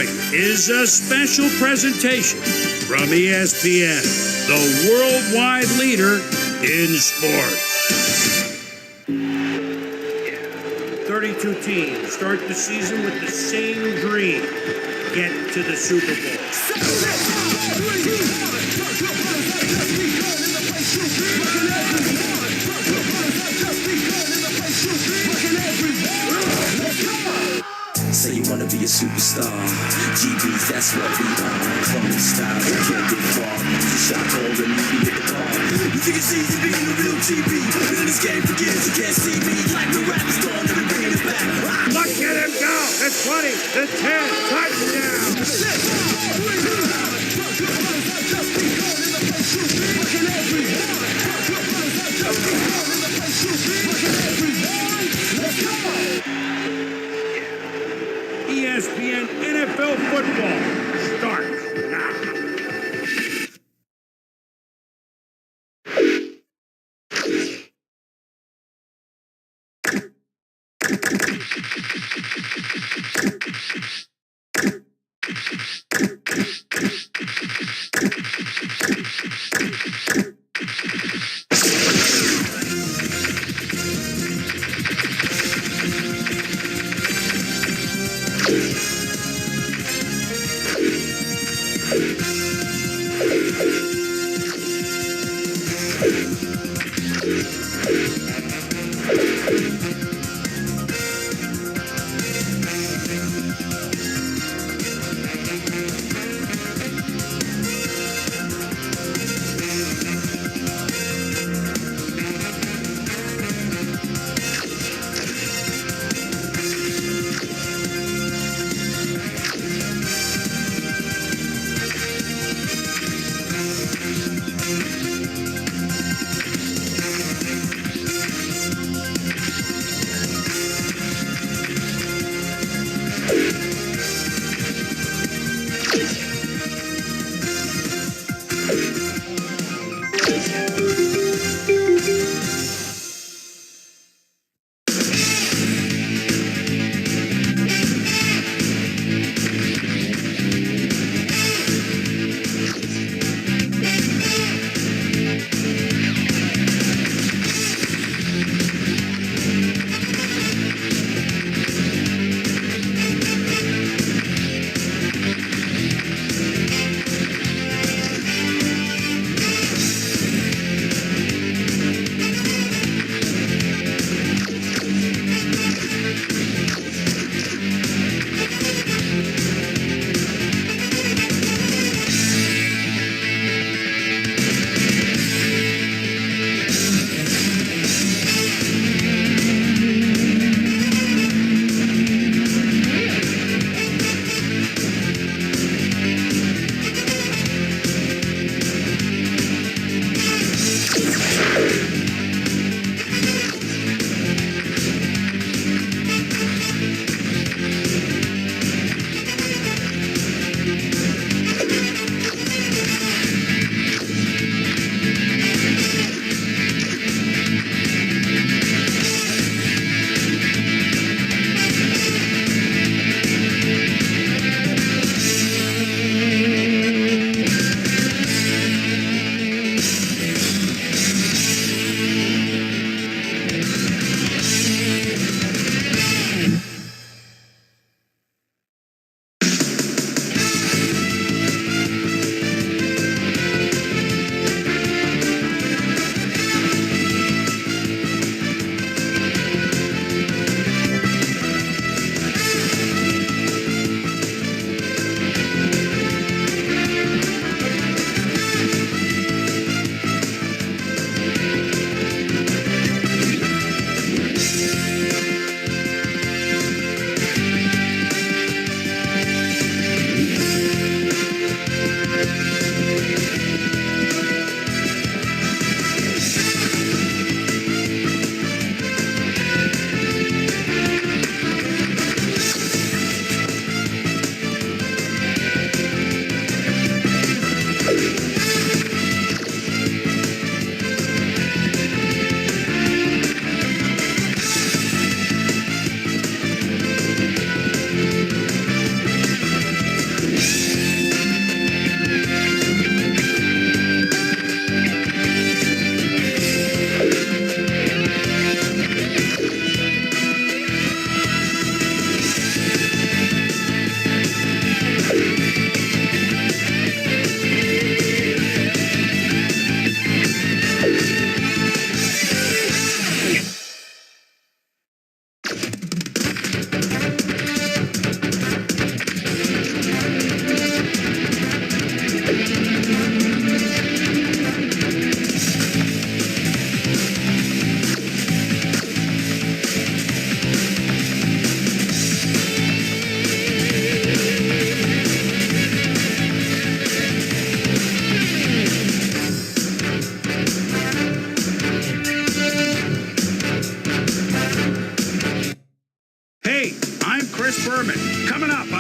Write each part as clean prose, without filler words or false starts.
Is a special presentation from ESPN, the worldwide leader in sports. 32 teams start the season with the same dream: get to the Super Bowl. Say you wanna be a superstar. GBs, that's what we are. Clone style, you can't get far. You shot cold and you can hit the bar. You think it's easy being a real GB? But in this game for years you can't see me. Like the rap is gone and we're bringing it back. Look at him go! The 20, the 10, touchdown! ESPN NFL football starts now.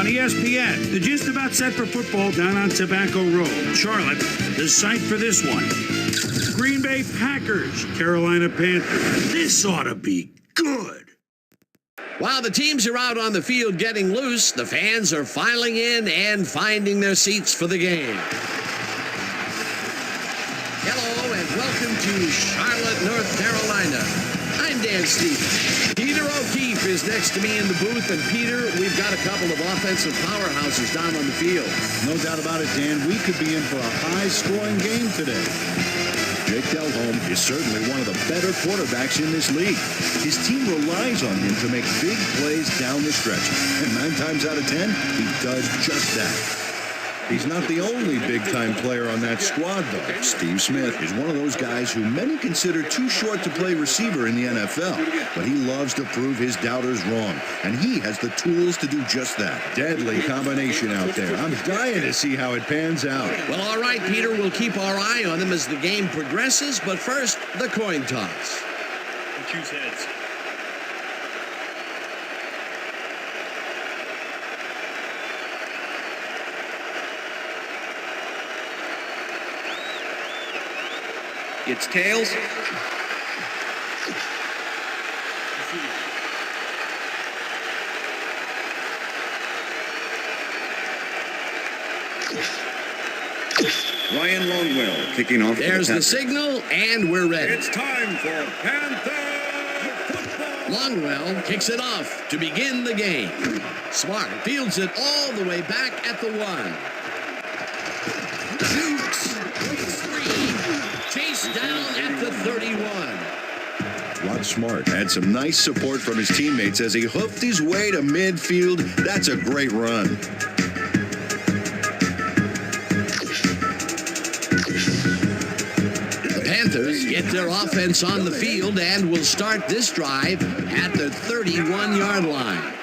ESPN. They're just about set for football down on Tobacco Road. Charlotte, the site for this one. Green Bay Packers, Carolina Panthers. This ought to be good. While the teams are out on the field getting loose, the fans are filing in and finding their seats for the game. Hello and welcome to Charlotte, North Carolina. I'm Dan Stevens. Peter O'Keefe is next to me in the booth, and Peter, we've got a couple of offensive powerhouses down on the field. No doubt about it, Dan. We could be in for a high-scoring game today. Jake Delhomme is certainly one of the better quarterbacks in this league. His team relies on him to make big plays down the stretch. And 9 times out of 10, he does just that. He's not the only big-time player on that squad, though. Steve Smith is one of those guys who many consider too short to play receiver in the NFL. But he loves to prove his doubters wrong. And he has the tools to do just that. Deadly combination out there. I'm dying to see how it pans out. Well, all right, Peter, we'll keep our eye on them as the game progresses. But first, the coin toss. We'll choose heads. It's tails. Ryan Longwell kicking off. There's the signal, and we're ready. It's time for Panther football. Longwell kicks it off to begin the game. Smart fields it all the way back at the 1. 2, 3, chased down at the 31. Rod Smart had some nice support from his teammates as he hoofed his way to midfield. That's a great run. The Panthers get their offense on the field and will start this drive at the 31-yard line.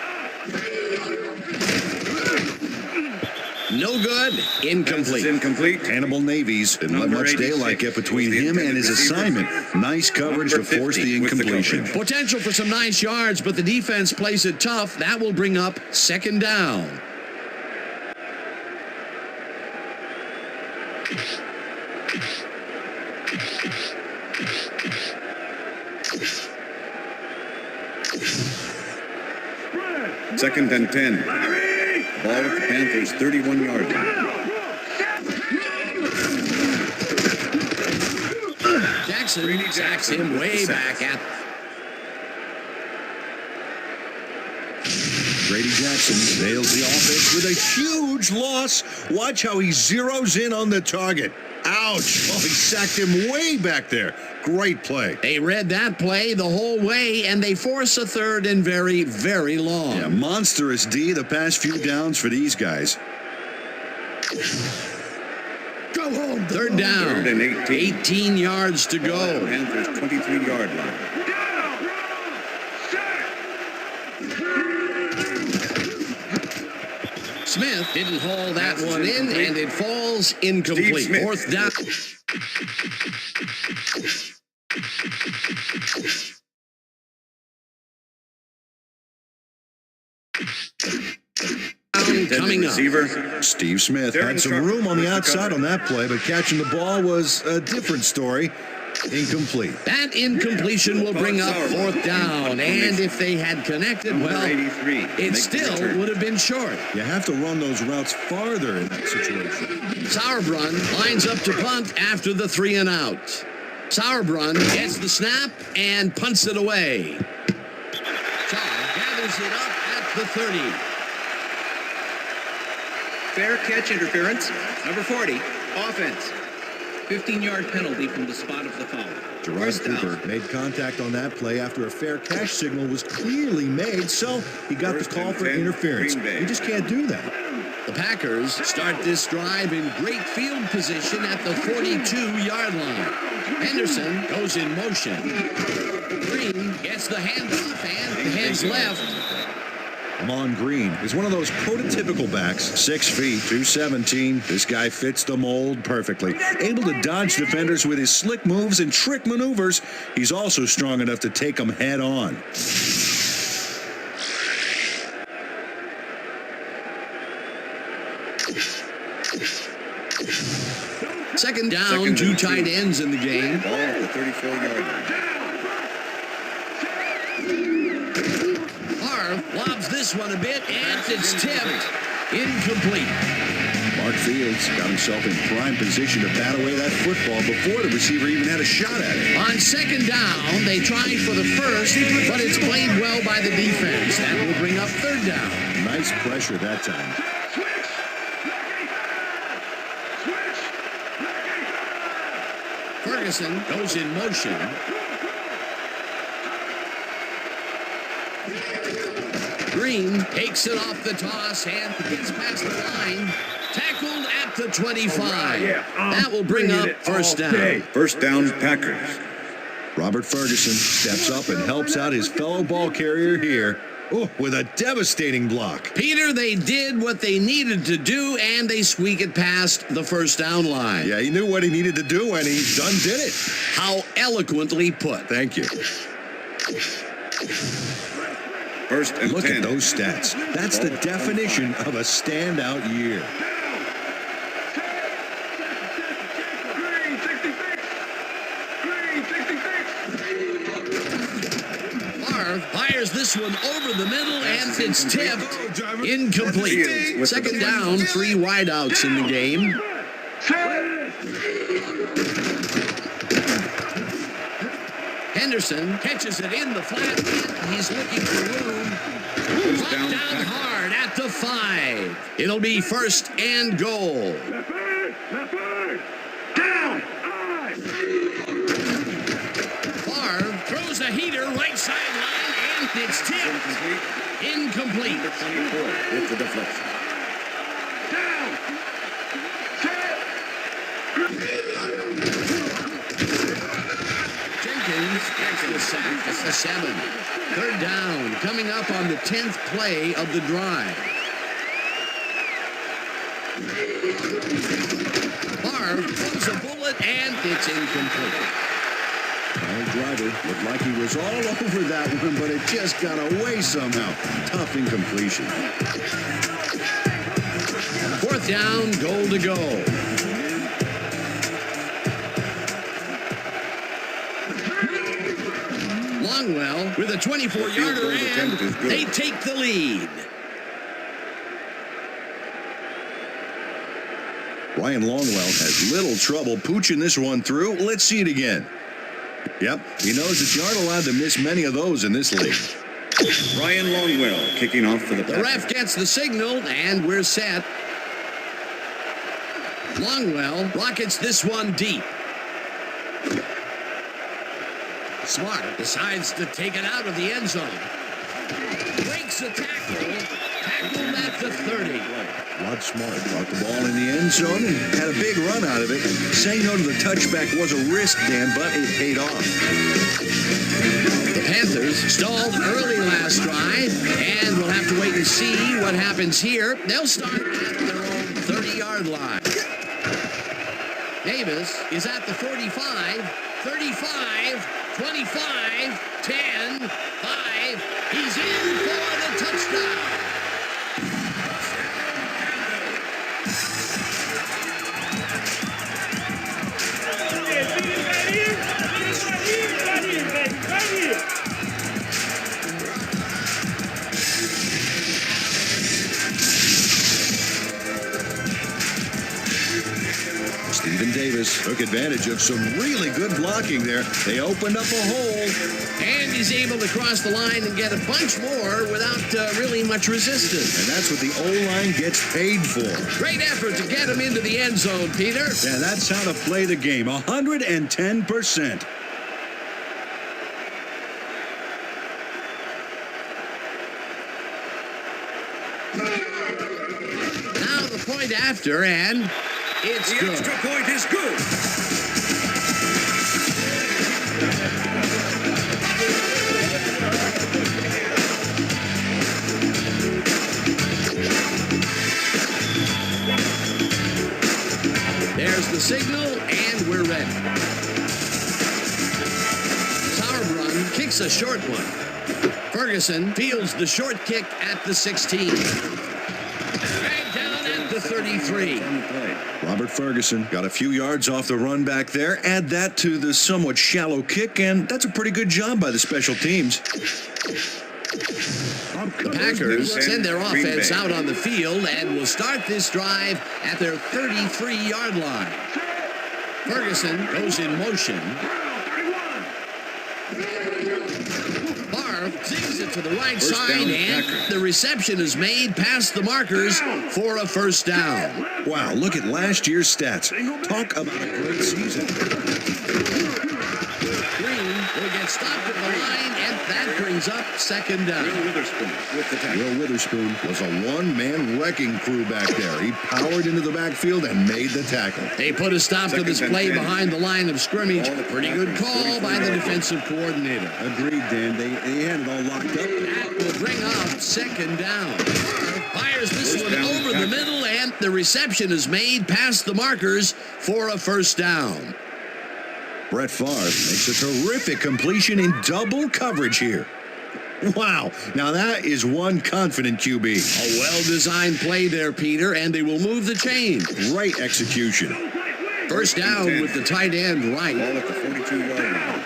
No good. Incomplete. Incomplete. Hannibal Navies didn't let much daylight get between him and his assignment. Nice coverage to force the incompletion. Potential for some nice yards, but the defense plays it tough. That will bring up 2nd down. Second and 10. Ball at the Panthers' 31-yard line. Jackson sacks him way back at. Grady Jackson nails the offense with a huge loss. Watch how he zeroes in on the target. Ouch. Oh, he sacked him way back there. Great play. They read that play the whole way, and they force a 3rd and very, very long. Yeah, monstrous D the past few downs for these guys. Go home. 3rd down. 3rd and 18. 18 yards to go. Panthers' 23-yard line. Smith didn't haul that one in, and it falls incomplete. 4th down. Coming up. Receiver. Steve Smith had some room on the outside on that play, but catching the ball was a different story. Incomplete. That incompletion will bring up 4th down, and if they had connected, well, it still would have been short. You have to run those routes farther in that situation. Sauerbrunn lines up to punt after the 3 and out. Sauerbrunn gets the snap and punts it away. Shaw gathers it up at the 30. Fair catch interference. Number 40, offense. 15-yard penalty from the spot of the foul. Gerard Cooper made contact on that play after a fair catch signal was clearly made, so he got the call for interference. You just can't do that. The Packers start this drive in great field position at the 42-yard line. Henderson goes in motion. Green gets the handoff and heads left. Amon Green is one of those prototypical backs, 6 feet, 217. This guy fits the mold perfectly. Able to dodge defenders with his slick moves and trick maneuvers. He's also strong enough to take them head on. down, two tight ends in the game. Ball at the 34-yard line. Harv lobs this one a bit, and it's tipped. Incomplete. Mark Fields got himself in prime position to bat away that football before the receiver even had a shot at it. On second down, they tried for the first, but it's played well by the defense. That will bring up third down. Nice pressure that time. Ferguson goes in motion. Green takes it off the toss and gets past the line. Tackled at the 25. That will bring up first down. First down, Packers. Robert Ferguson steps up and helps out his fellow ball carrier here. Oh, with a devastating block. Peter, they did what they needed to do, and they squeak it past the first down line. Yeah, he knew what he needed to do, and he did it. How eloquently put. Thank you. First and Look 10. at those stats. That's the definition of a standout year. Harv fires this one over the middle, and it's tipped. Incomplete. Second down, 3 wideouts in the game. Henderson catches it in the flat. He's looking for room. Brought down hard at the 5. It'll be first and goal. Favre throws a heater right sideline, and it's tipped. Incomplete. 24 with the deflection. Jenkins gets the sack at the 7. Third down, coming up on the 10th play of the drive. Favre throws a bullet, and it's incomplete. Our driver looked like he was all over that one, but it just got away somehow. Tough incompletion. Fourth down, goal to go. Longwell with a 24-yarder, and they take the lead. Ryan Longwell has little trouble pooching this one through. Let's see it again. Yep, he knows that you aren't allowed to miss many of those in this league. Ryan Longwell kicking off for the The Packers. ref gets the signal, and we're set. Longwell rockets this one deep. Smart decides to take it out of the end zone. Breaks a tackle. Tackled at the 30. Rod Smart brought the ball in the end zone and had a big run out of it. Saying no to the touchback was a risk, Dan, but it paid off. The Panthers stalled early last drive, and we'll have to wait and see what happens here. They'll start at their own 30-yard line. Davis is at the 45, 35, 25, 10, 5. He's in for the touchdown. Stephen Davis took advantage of some really good blocking there. They opened up a hole. And he's able to cross the line and get a bunch more without really much resistance. And that's what the O-line gets paid for. Great effort to get him into the end zone, Peter. Yeah, that's how to play the game. 110%. Now the point after, and it's The good. extra point is good. There's the signal, and we're ready. Sauerbrunn kicks a short one. Ferguson fields the short kick at the 16. Dragged down at the 33. free. On the play. Robert Ferguson got a few yards off the run back there. Add that to the somewhat shallow kick, and that's a pretty good job by the special teams. The Packers send their Green offense Bay. out on the field and will start this drive at their 33-yard line. Ferguson goes in motion. Barr zings it to the right First side, down, and Packers. the reception is made past the markers for a first down. Wow, look at last year's stats. Talk about a great season. Green will get stopped at the line, and that brings up second down. Witherspoon with the tackle. Will Witherspoon was a one-man wrecking crew back there. He powered into the backfield and made the tackle. They put a stop to this Second and play 10. behind the line of scrimmage. Ball at the Pretty good Packers, call by the 34 defensive coordinator. Agreed, Dan. They had it all locked up. That will bring up second down. Fires this First one down, over the Packers. middle, and the reception is made past the markers for a first down. Brett Favre makes a terrific completion in double coverage here. Wow, now that is one confident QB. A well-designed play there, Peter, and they will move the chain. Great execution. First down with the tight end right. Ball at the 42-yard line.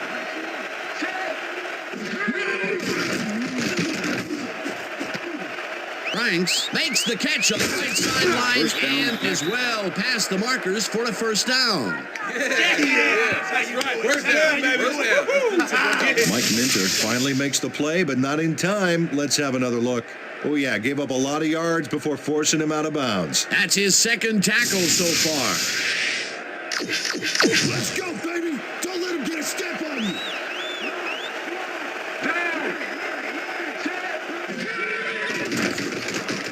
Franks makes the catch on the right sideline First down, and is well past the markers for a first down. First down, baby. Mike Minter finally makes the play, but not in time. Let's have another look. Oh, yeah, gave up a lot of yards before forcing him out of bounds. That's his second tackle so far. Let's go, baby! Don't let him get a step on you!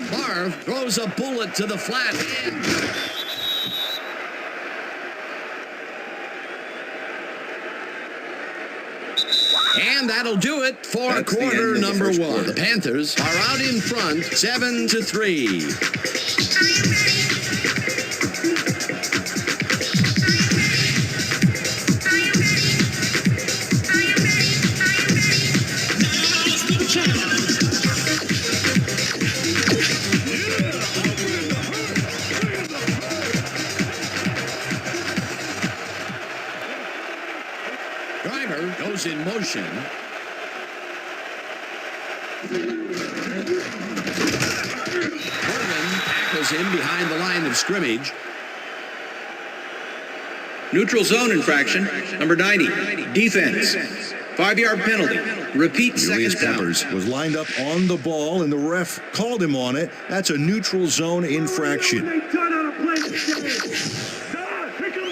Favre throws a bullet to the flat end. And that'll do it for That's the quarter end of the number first one. quarter. The Panthers are out in front, 7-3. Driver goes in motion. Morgan tackles him behind the line of scrimmage. Neutral zone infraction, number 90. Defense. 5-yard penalty. Repeat Julius second down. Peppers was lined up on the ball, and the ref called him on it. That's a neutral zone infraction.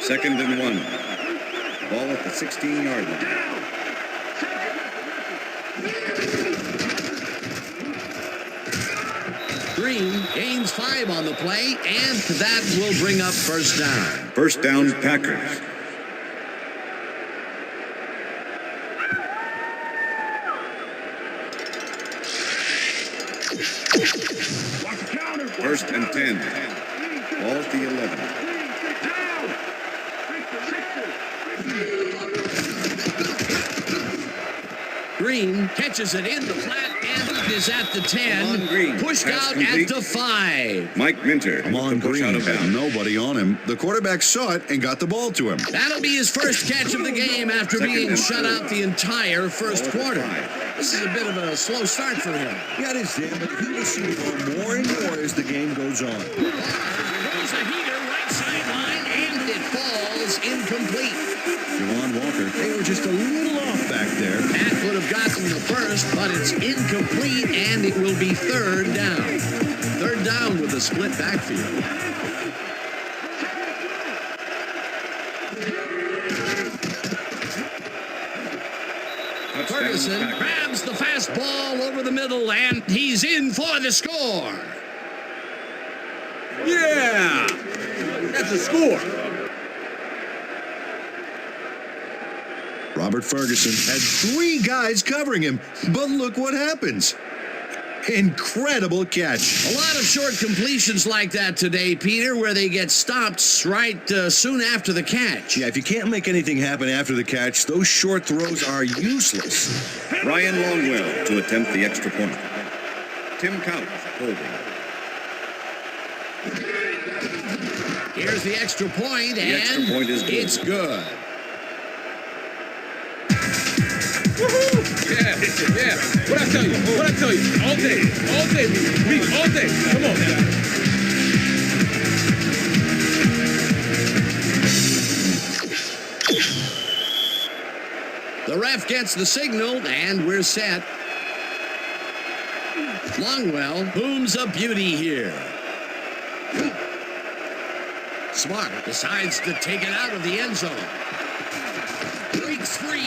Second and 1. Ball at the 16-yard line. Green gains 5 on the play, and that will bring up first down. First down, Packers. First and 10. Ball at the 11. Green catches it in the flat and is at the 10. Come on, Green. Pushed Pass out complete. at the 5. Mike Minter. Come on, with the push Green out of had bounds. nobody on him. The quarterback saw it and got the ball to him. That'll be his first catch of the game after Second being and shut 4. out the entire first Ball at the quarter. 5. This is a bit of a slow start for him. Yeah, it is, Dan, but he will see the ball more and more as the game goes on. Throws a heater right sideline, and it falls incomplete. Juwan Walker, they were just a little off back there. That would have gotten the first, but it's incomplete, and it will be third down. Third down with a split backfield. Touchdown, Ferguson Packers. grabs the fastball over the middle, and he's in for the score. Yeah! That's a score. Robert Ferguson had 3 guys covering him, but look what happens. Incredible catch. A lot of short completions like that today, Peter, where they get stopped right soon after the catch. Yeah, if you can't make anything happen after the catch, those short throws are useless. Ryan Longwell to attempt the extra point. Tim Couch holding. Here's the extra point, and extra point is good. it's good. Yeah. What I tell you? All day, me, all day. Come on. The ref gets the signal, and we're set. Longwell booms a beauty here. Smart decides to take it out of the end zone. Breaks free.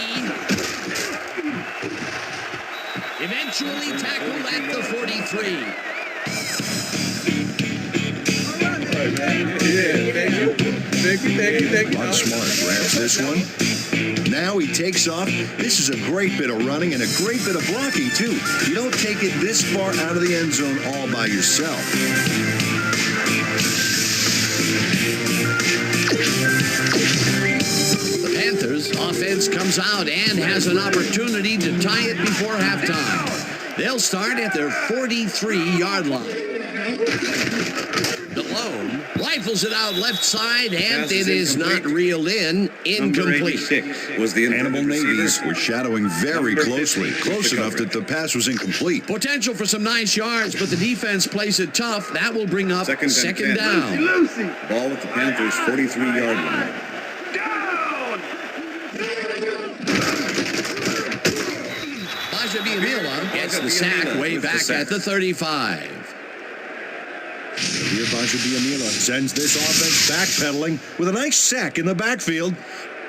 Eventually tackled at the 43. Thank you. Ron Smart grabs this one. Now he takes off. This is a great bit of running and a great bit of blocking, too. You don't take it this far out of the end zone all by yourself. The Panthers offense comes out and has an opportunity to tie it before halftime. They'll start at their 43-yard line. DeLone rifles it out left side, and Pass it is is not incomplete. reeled in. Number Incomplete. 86 was the Animal intended Navies receiver. were shadowing very Number closely, 50 close the enough that coverage. the pass was incomplete. Potential for some nice yards, but the defense plays it tough. That will bring up Second and second 10. down. Ball at the Panthers' 43-yard line. Bajabiamila gets the sack way with the back sack. at the 35. Here, Bajabiamila sends this offense backpedaling with a nice sack in the backfield.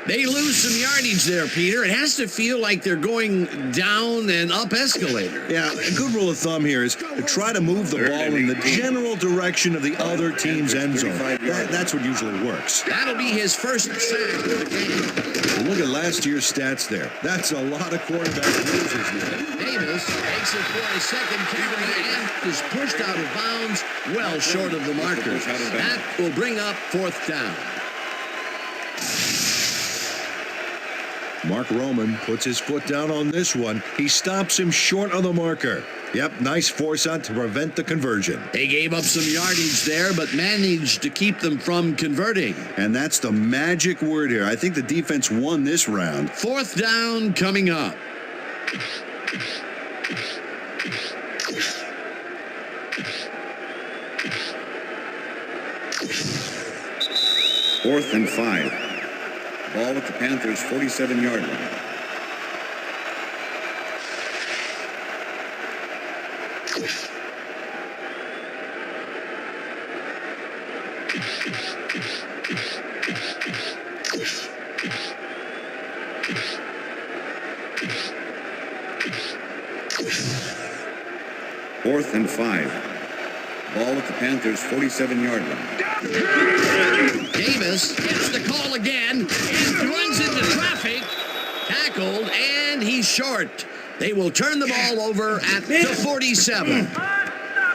They lose some yardage there, Peter. It has to feel like they're going down and up escalator. Yeah, a good rule of thumb here is to try to move the Third ball and in the 18. general direction of the other team's end zone. 35 That's what usually works. That'll be his first sack of the game. Well, look at last year's stats there. That's a lot of quarterback losers there. Davis takes it for a second carry and is pushed out of bounds well short of the markers. That will bring up fourth down. Mark Roman puts his foot down on this one. He stops him short of the marker. Yep, nice force out to prevent the conversion. They gave up some yardage there, but managed to keep them from converting. And that's the magic word here. I think the defense won this round. Fourth down coming up. Fourth and 5. Ball at the Panthers' 47-yard line. Fourth and 5. Ball at the Panthers' 47-yard line. Davis gets the call again and runs into traffic. Tackled, and he's short. They will turn the ball over at the 47.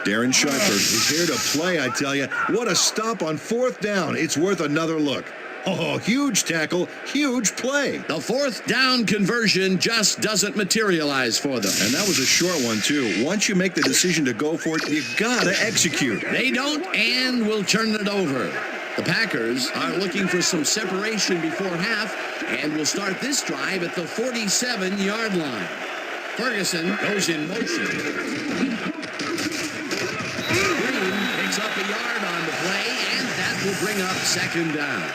Darren Sharper is here to play, I tell you. What a stop on fourth down. It's worth another look. Oh, huge tackle, huge play. The fourth down conversion just doesn't materialize for them. And that was a short one, too. Once you make the decision to go for it, you gotta execute. They don't and will turn it over. The Packers are looking for some separation before half and will start this drive at the 47-yard line. Ferguson goes in motion. Green picks up a yard on the play, and that will bring up second down.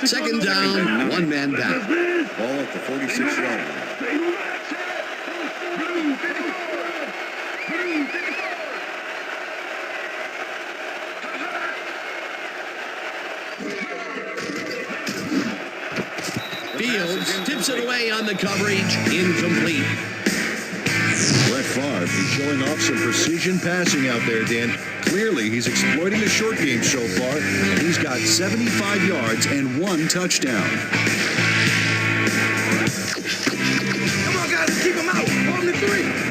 Second down, one man down. Ball at the 46-yard line. Fields tips it away on the coverage, incomplete. Brett Favre is showing off some precision passing out there, Dan. Clearly, he's exploiting the short game so far, and he's got 75 yards and 1 touchdown. Come on, guys, keep him out. On the 3.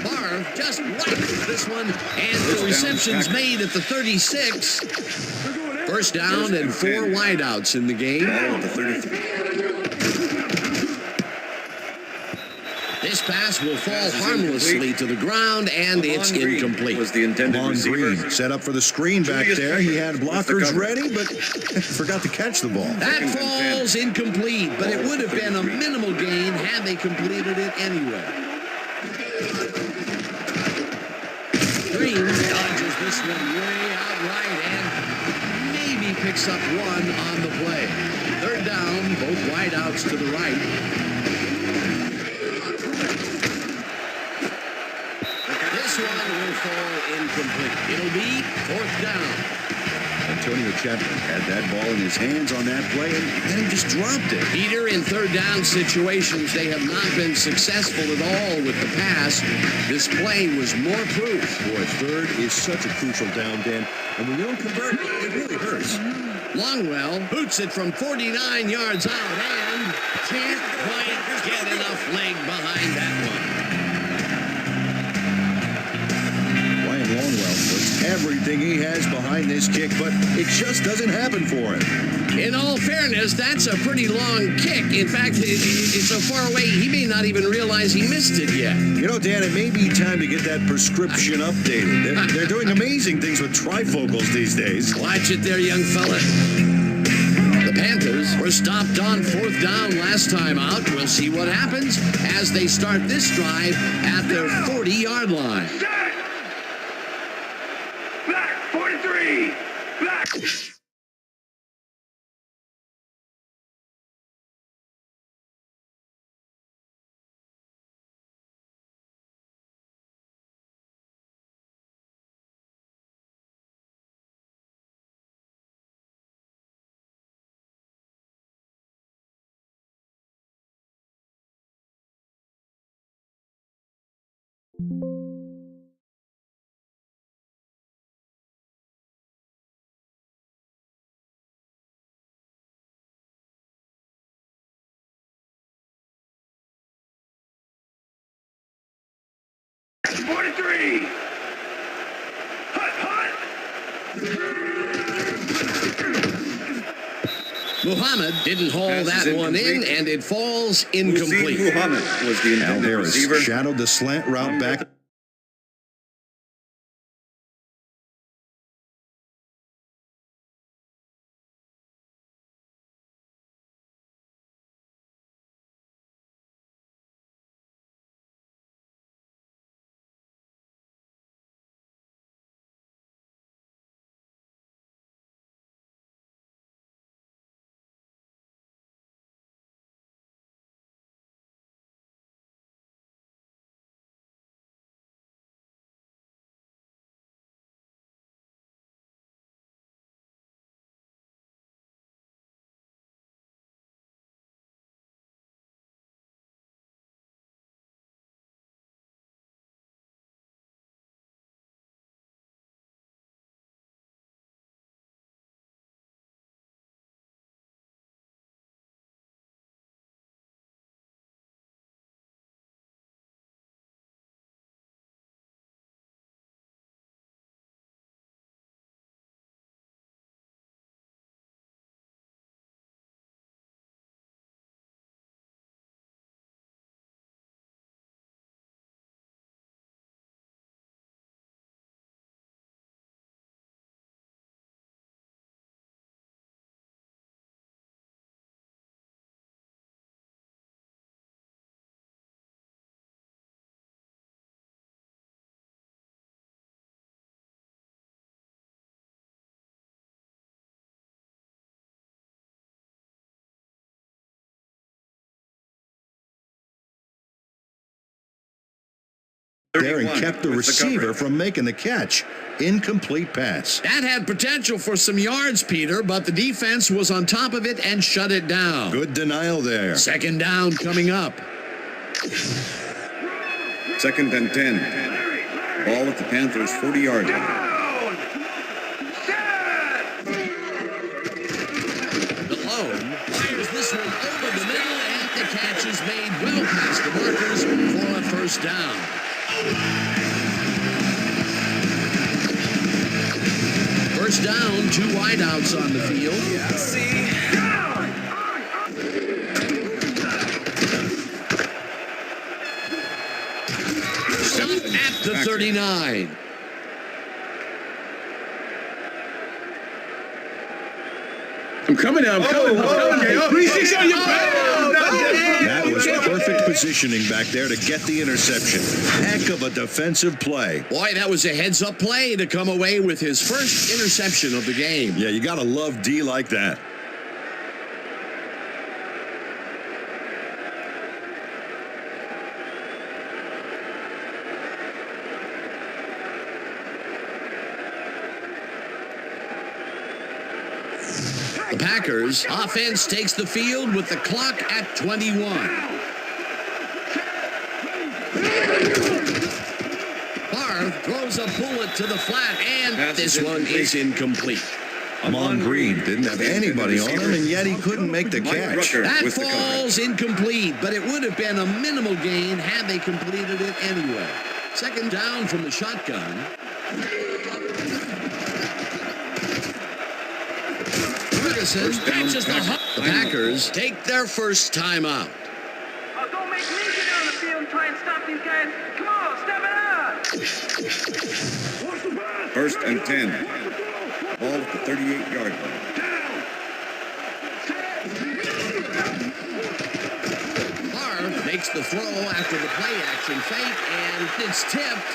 Barr receiver just rifles this one, and the reception's made at the 36. First down and 4 wideouts in the game. Ball at the 33. This pass will fall harmlessly to the ground, and it's incomplete. Was the intended Lon receiver. Green set up for the screen back there. He had blockers ready, but forgot to catch the ball. That falls incomplete, but it would have been a minimal gain had they completed it anyway. Green dodges this one way out right and maybe picks up one on the play. Third down, both wideouts to the right. This one will fall incomplete. It'll be 4th down. Antonio Chapman had that ball in his hands on that play, and then he just dropped it. Peter, in third down situations, they have not been successful at all with the pass. This play was more proof. Boy, third is such a crucial down, Dan, and when you don't convert, it really hurts. Longwell boots it from 49 yards out and can't quite get enough leg behind that one. Longwell puts everything he has behind this kick, but it just doesn't happen for him. In all fairness, that's a pretty long kick. In fact, it's so far away, he may not even realize he missed it yet. You know, Dan, it may be time to get that prescription updated. They're doing amazing things with trifocals these days. Watch it there, young fella. The Panthers were stopped on 4th down last time out. We'll see what happens as they start this drive at their 40-yard line. Back, 43! Back! '43! Hut, hut! Muhammad didn't haul Pass that is one in, incomplete. and it falls Hussein incomplete. Muhammad was the Al intended Harris receiver. shadowed the slant route back. There and kept the with the receiver coverage. from making the catch. Incomplete pass. That had potential for some yards, Peter, but the defense was on top of it and shut it down. Good denial there. Second down coming up. 2nd and 10. Ball at the Panthers' 40-yard line. Down! Set! Malone fires this one over the middle, and the catch is made well past the markers for a first down. first down, 2 wideouts on the field. Stop at the 39. I'm coming now. I'm coming. That was perfect positioning back there to get the interception. Heck of a defensive play. Boy, that was a heads-up play to come away with his first interception of the game. Yeah, you got to love D like that. The Packers offense takes the field with the clock at 21. Favre throws a bullet to the flat, and this one is incomplete. Amon Green didn't have anybody on him, and yet he couldn't make the catch. That falls incomplete, but it would have been a minimal gain had they completed it anyway. Second down from the shotgun. Catches the Packers take their first timeout. Don't make me get down the field and try and stop these guys. Come on, step it up. First and 10. Ball at the 38-yard line. Favre makes the throw after the play action fake, and it's tipped.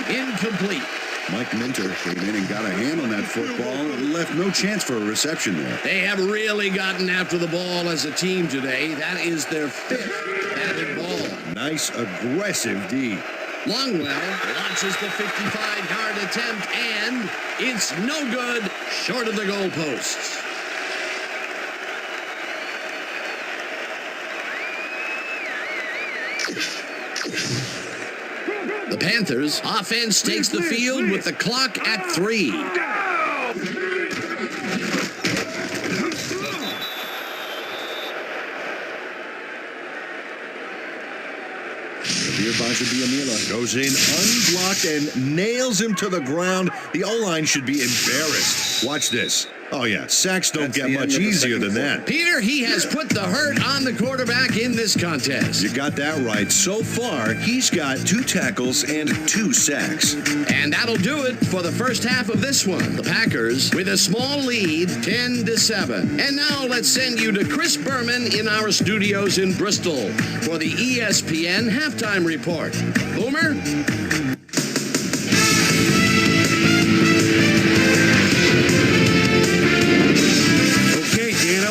Incomplete. Mike Minter came in and got a hand on that football and left no chance for a reception there. They have really gotten after the ball as a team today. That is their 5th batted ball. Nice, aggressive D. Longwell launches the 55-yard attempt, and it's no good, short of the goalposts. The Panthers offense takes the field with the clock at 3. Goes in unblocked and nails him to the ground. The O-line should be embarrassed. Watch this. Oh, yeah. Sacks don't get much easier than that. Peter, he has put the hurt on the quarterback in this contest. You got that right. So far, he's got 2 tackles and 2 sacks. And that'll do it for the first half of this one. The Packers with a small lead, 10-7. And now let's send you to Chris Berman in our studios in Bristol for the ESPN halftime report. Boomer?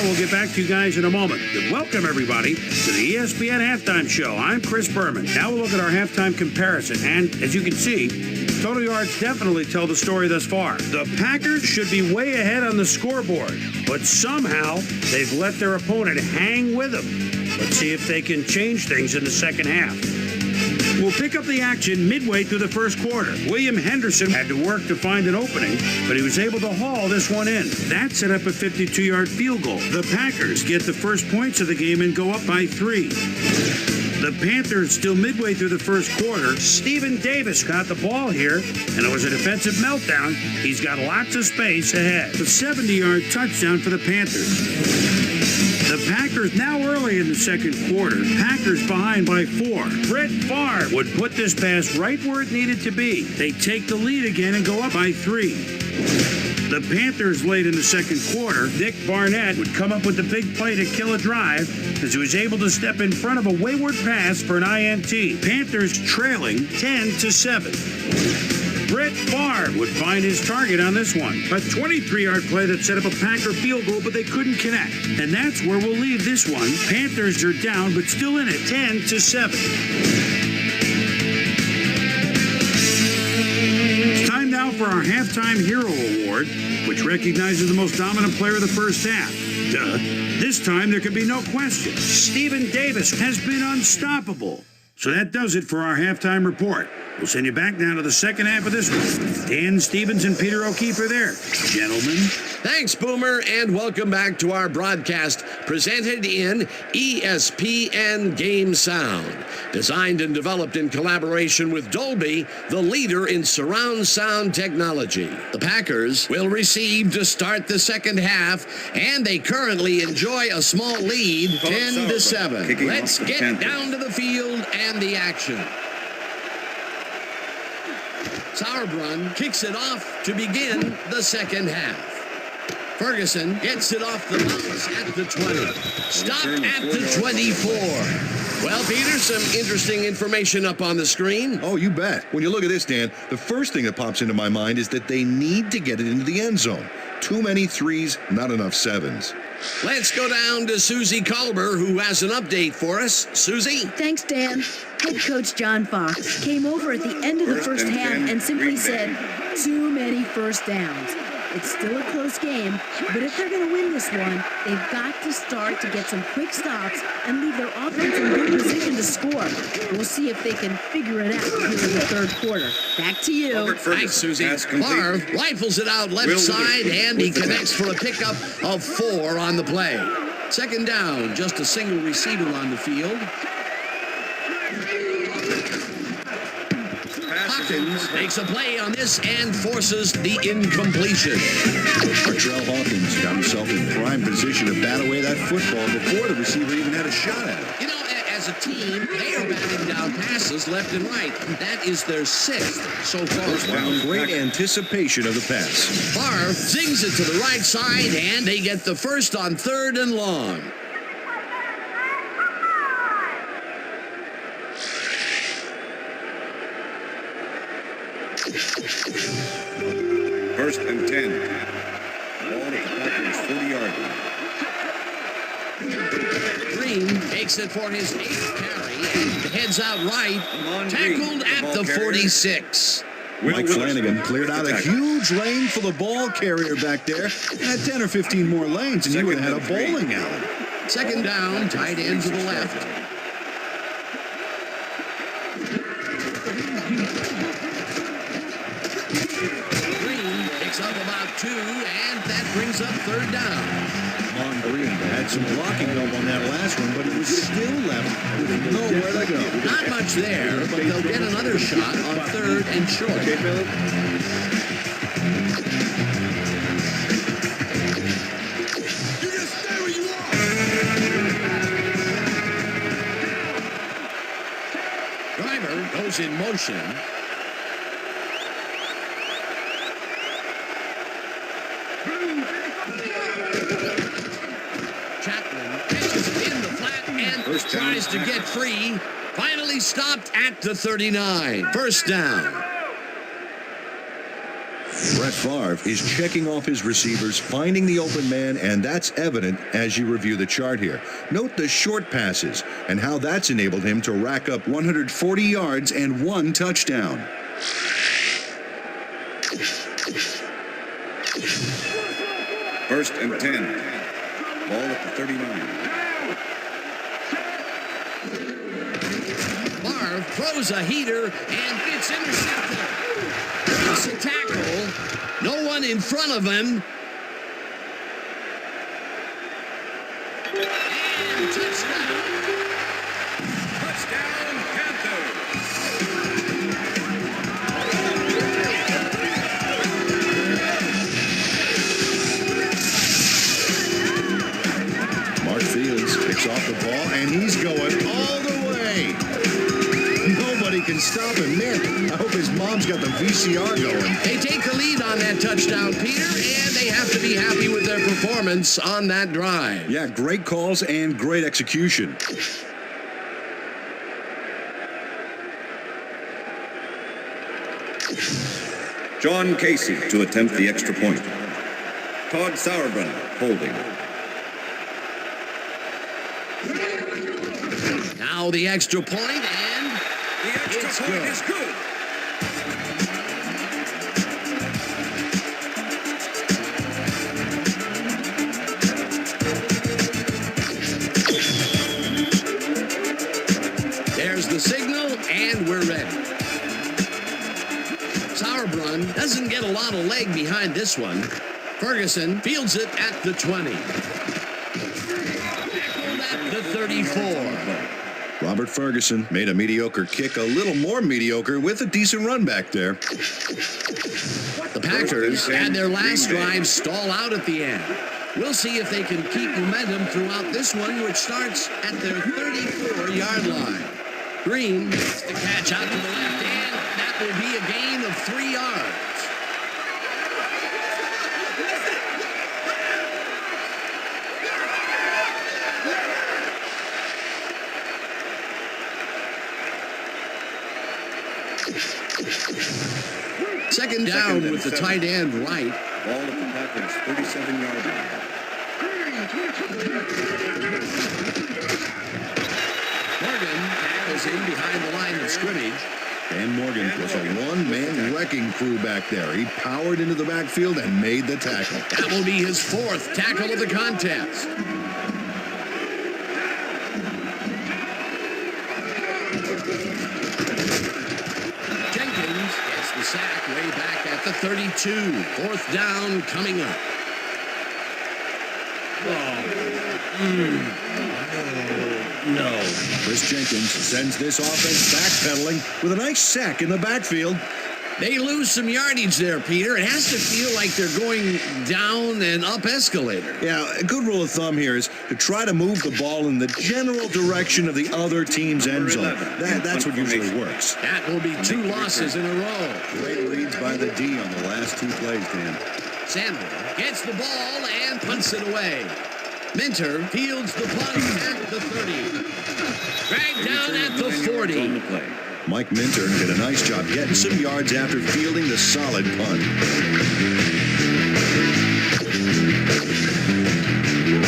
We'll get back to you guys in a moment. And welcome, everybody, to the ESPN Halftime Show. I'm Chris Berman. Now we'll look at our halftime comparison. And as you can see, total yards definitely tell the story thus far. The Packers should be way ahead on the scoreboard, but somehow they've let their opponent hang with them. Let's see if they can change things in the second half. We'll pick up the action midway through the first quarter. William Henderson had to work to find an opening, but he was able to haul this one in. That set up a 52-yard field goal. The Packers get the first points of the game and go up by 3. The Panthers still midway through the first quarter. Stephen Davis got the ball here, and it was a defensive meltdown. He's got lots of space ahead. A 70-yard touchdown for the Panthers. The Packers now early in the second quarter. Packers behind by 4. Brett Favre would put this pass right where it needed to be. They take the lead again and go up by 3. The Panthers late in the second quarter. Nick Barnett would come up with the big play to kill a drive as he was able to step in front of a wayward pass for an INT. Panthers trailing 10-7. Brett Favre would find his target on this one. A 23-yard play that set up a Packer field goal, but they couldn't connect. And that's where we'll leave this one. Panthers are down, but still in it, 10-7. It's time now for our Halftime Hero Award, which recognizes the most dominant player of the first half. Duh. This time there can be no question. Stephen Davis has been unstoppable. So that does it for our halftime report. We'll send you back now to the second half of this one. Dan Stevens and Peter O'Keefe are there. Gentlemen. Thanks, Boomer, and welcome back to our broadcast presented in ESPN Game Sound. Designed and developed in collaboration with Dolby, the leader in surround sound technology. The Packers will receive to start the second half, and they currently enjoy a small lead, 10-7. Let's get down to the field and the action. Sauerbrunn kicks it off to begin the second half. Ferguson gets it off the bounce at the 20. Stopped at the 24. Well, Peter, some interesting information up on the screen. Oh, you bet. When you look at this, Dan, the first thing that pops into my mind is that they need to get it into the end zone. Too many threes, not enough sevens. Let's go down to Susie Colber, who has an update for us. Susie? Thanks, Dan. Head coach John Fox came over at the end of the first half and simply said, too many first downs. It's still a close game, but if they're going to win this one, they've got to start to get some quick stops and leave their offense in good position to score. We'll see if they can figure it out here in the third quarter. Back to you. Thanks, Susie. Favre rifles it out left side, and he connects for a pickup of 4 on the play. Second down, just a single receiver on the field. Hawkins makes a play on this and forces the incompletion. Artrell Hawkins got himself in prime position to bat away that football before the receiver even had a shot at it. You know, as a team, they are batting down passes left and right. That is their 6th so far. Wow, great anticipation of the pass. Favre zings it to the right side, and they get the first on 3rd and long. First and 10. Ball at the Packers' 40-yard line. Green takes it for his 8th carry and heads out right. Tackled at the 46. Mike Flanagan cleared out a huge lane for the ball carrier back there. Had 10 or 15 more lanes, and you would have had a bowling alley. Second down, tight end to the left. Up about 2, and that brings up 3rd down. Mon Green had some blocking help on that last one, but he was still left with nowhere to go. Not much there, but they'll get another shot on 3rd and short. Okay, Philip. You just stay where you are. Driver goes in motion. Tries to get free. Finally stopped at the 39. First down. Brett Favre is checking off his receivers, finding the open man, and that's evident as you review the chart here. Note the short passes and how that's enabled him to rack up 140 yards and 1 touchdown. First and 10. Ball at the 39. Throws a heater, and it's intercepted. It's a tackle. No one in front of him. And touchdown. Touchdown, Panthers. Mark Fields picks off the ball, and he's going all the way. Nobody can stop him, man. I hope his mom's got the VCR going. They take the lead on that touchdown, Peter, and they have to be happy with their performance on that drive. Yeah, great calls and great execution. John Casey to attempt the extra point. Todd Sauerbrunn holding. Now the extra point, and the extra point is good. Sauerbrunn doesn't get a lot of leg behind this one. Ferguson fields it at the 20. Tackled at the 34. Robert Ferguson made a mediocre kick a little more mediocre with a decent run back there. The Packers had their last drive stall out at the end. We'll see if they can keep momentum throughout this one, which starts at their 34-yard line. Green makes the catch out to the left, and that will be a gain of 3 yards. Second down with the tight end right. Ball at the Packers 37-yard line. Morgan tackles in behind the line of scrimmage. Dan Morgan was a one-man wrecking crew back there. He powered into the backfield and made the tackle. That will be his 4th tackle of the contest. Jenkins gets the sack way back at the 32. 4th down coming up. No. Chris Jenkins sends this offense backpedaling with a nice sack in the backfield. They lose some yardage there, Peter. It has to feel like they're going down and up escalator. Yeah, a good rule of thumb here is to try to move the ball in the general direction of the other team's end zone. That's what usually works. That will be 2 losses in a row. Great reads by the D on the last 2 plays, Dan. Sandler gets the ball and punts it away. Minter fields the punt at the 30. Dragged down at the 40. Mike Minter did a nice job getting some yards after fielding the solid punt.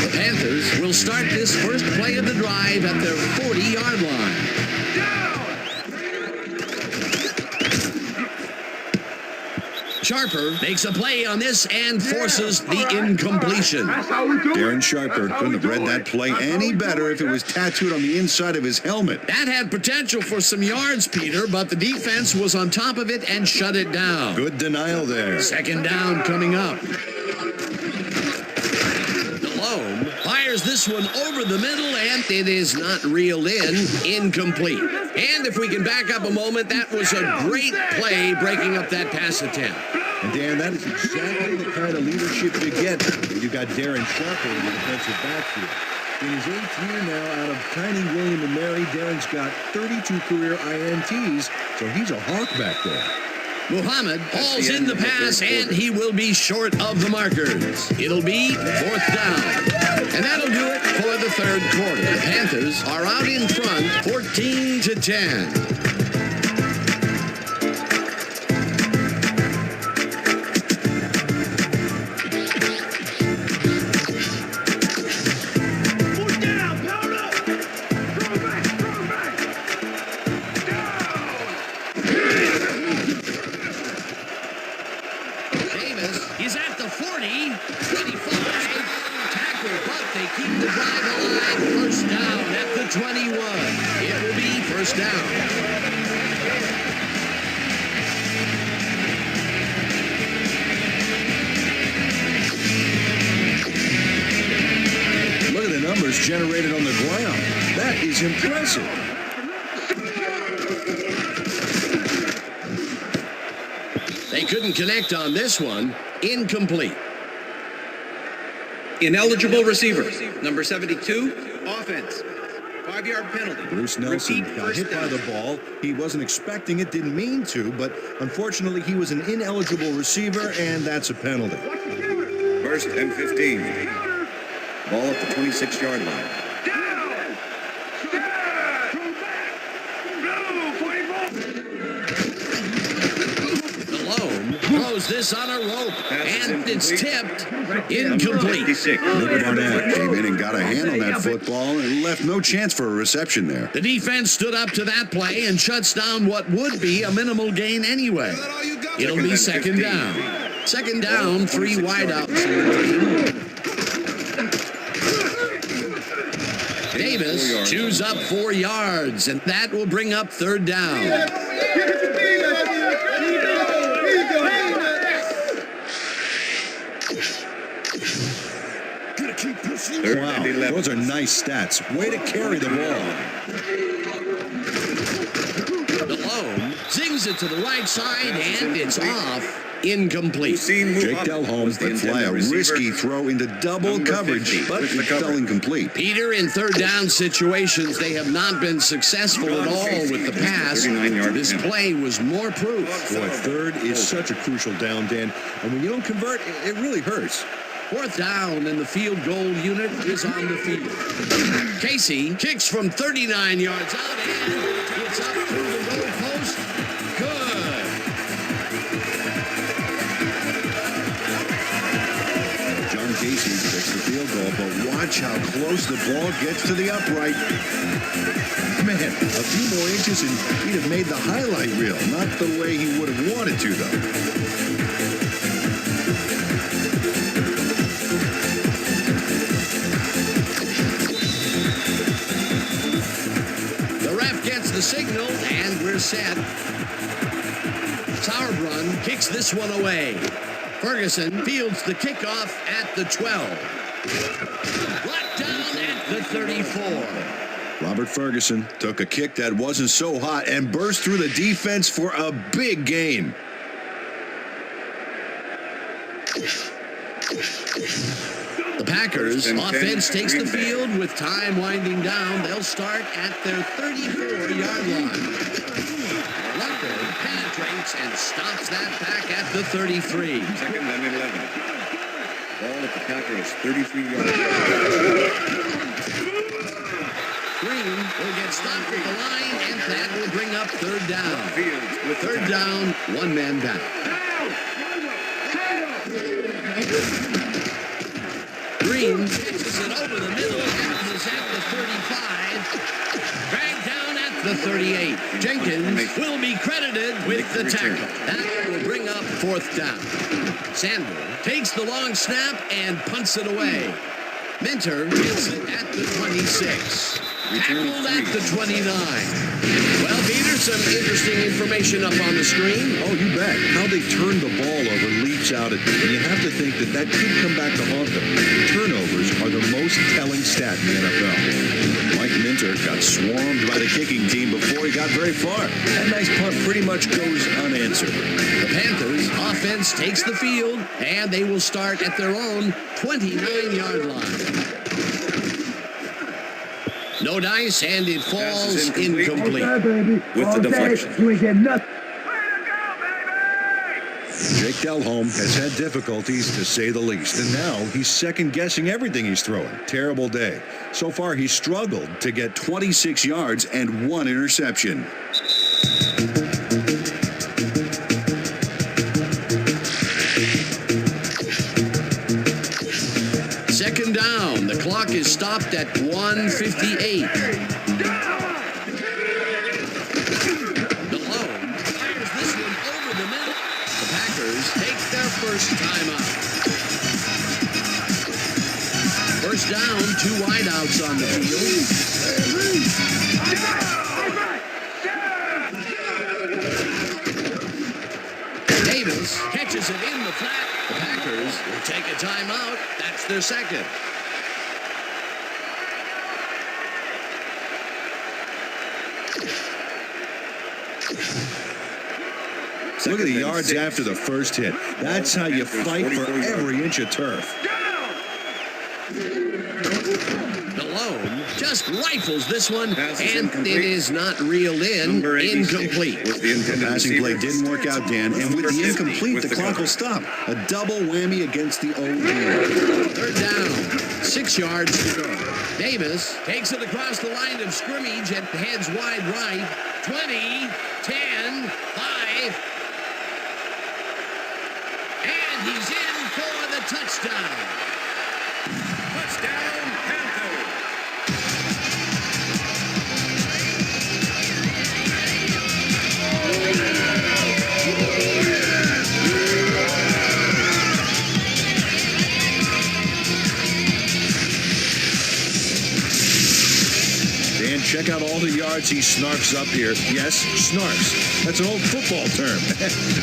The Panthers will start this first play of the drive at their 40-yard line. Sharper makes a play on this and forces the incompletion. Darren Sharper couldn't have read that play any better if it was tattooed on the inside of his helmet. That had potential for some yards, Peter, but the defense was on top of it and shut it down. Good denial there. Second down coming up. Delhomme fires this one over the middle, and it is not reeled in. Incomplete. And if we can back up a moment, that was a great play breaking up that pass attempt. And Dan, that is exactly the kind of leadership you get when you got Darren Sharper in the defensive backfield. In his 8th year now out of Tiny William and Mary, Darren's got 32 career INTs, so he's a hawk back there. Muhammad hauls in the pass, and he will be short of the markers. It'll be 4th down. And that'll do it for the 3rd quarter. The Panthers are out in front, 14-10. Generated on the ground. That is impressive. They couldn't connect on this one. Incomplete. Ineligible receiver. Number 72, offense. 5-yard penalty. Bruce Nelson got hit by the ball. He wasn't expecting it, didn't mean to, but unfortunately he was an ineligible receiver, and that's a penalty. 1st and 15. Ball at the 26-yard line. Delhomme throws this on a rope, and it's tipped. Incomplete. Luke Barnett came in and got a hand on that football and left no chance for a reception there. The defense stood up to that play and shuts down what would be a minimal gain anyway. It'll be 2nd down. 2nd down, 3 wideouts. Davis chews up 4 yards, and that will bring up 3rd down. nice stats. Way to carry the ball. Delhomme zings it to the right side, and it's off. Incomplete. Jake Delhomme would fly a risky throw into double coverage, but it fell incomplete. Peter, in third down situations, they have not been successful at all with the pass. This play was more proof. Boy, third is such a crucial down, Dan. And when you don't convert, it really hurts. Fourth down, and the field goal unit is on the field. Casey kicks from 39 yards out, and it's up through the goal post. Good. John Casey takes the field goal, but watch how close the ball gets to the upright. Man, a few more inches and he'd have made the highlight reel. Not the way he would have wanted to, though. The signal, and we're set. Sauerbrunn kicks this one away. Ferguson fields the kickoff at the 12. Brought down at the 34. Robert Ferguson took a kick that wasn't so hot and burst through the defense for a big gain. The Packers offense takes the field with time winding down. They'll start at their 34-yard line. Lucker penetrates and stops that back at the 33. Second and 11. Ball at the Packers' 33-yard line. Green will get stopped at the line, and that will bring up third down. Third down, one man down. Green pitches it over the middle and is at the 35. Dragged down at the 38. Jenkins will be credited with the tackle. That will bring up fourth down. Sandler takes the long snap and punts it away. Minter gets it at the 26. Tackled at the 29. Well, Peter, some interesting information up on the screen. Oh, you bet. How they turned the ball over leaps out at me. And you have to think that that could come back to haunt them. Turnovers are the most telling stat in the NFL. Mike Minter got swarmed by the kicking team before he got very far. That nice punt pretty much goes unanswered. The Panthers offense takes the field, and they will start at their own 29-yard line. No dice, and it falls incomplete. With the deflection. Jake Delhomme has had difficulties, to say the least, and now he's second-guessing everything he's throwing. Terrible day. So far, he's struggled to get 26 yards and 1 interception. Second down. The clock is stopped at 1:58. Delhomme fires this one over the middle. The Packers take their first timeout. First down, 2 wideouts on the field. Davis catches it in the flat. The Packers will take a timeout. That's their second. Look at the yards after the first hit. That's how you fight for every inch of turf. Delhomme just rifles this one, and it is not reeled in. Incomplete. The passing play didn't work out, Dan, and with the incomplete, the clock will stop. A double whammy against the old team. Third down, 6 yards to go. Davis takes it across the line of scrimmage and heads wide right. 20, 10, 5. And he's in for the touchdown. Touchdown, Panthers. Check out all the yards he snarfs up here. Yes, snarfs. That's an old football term.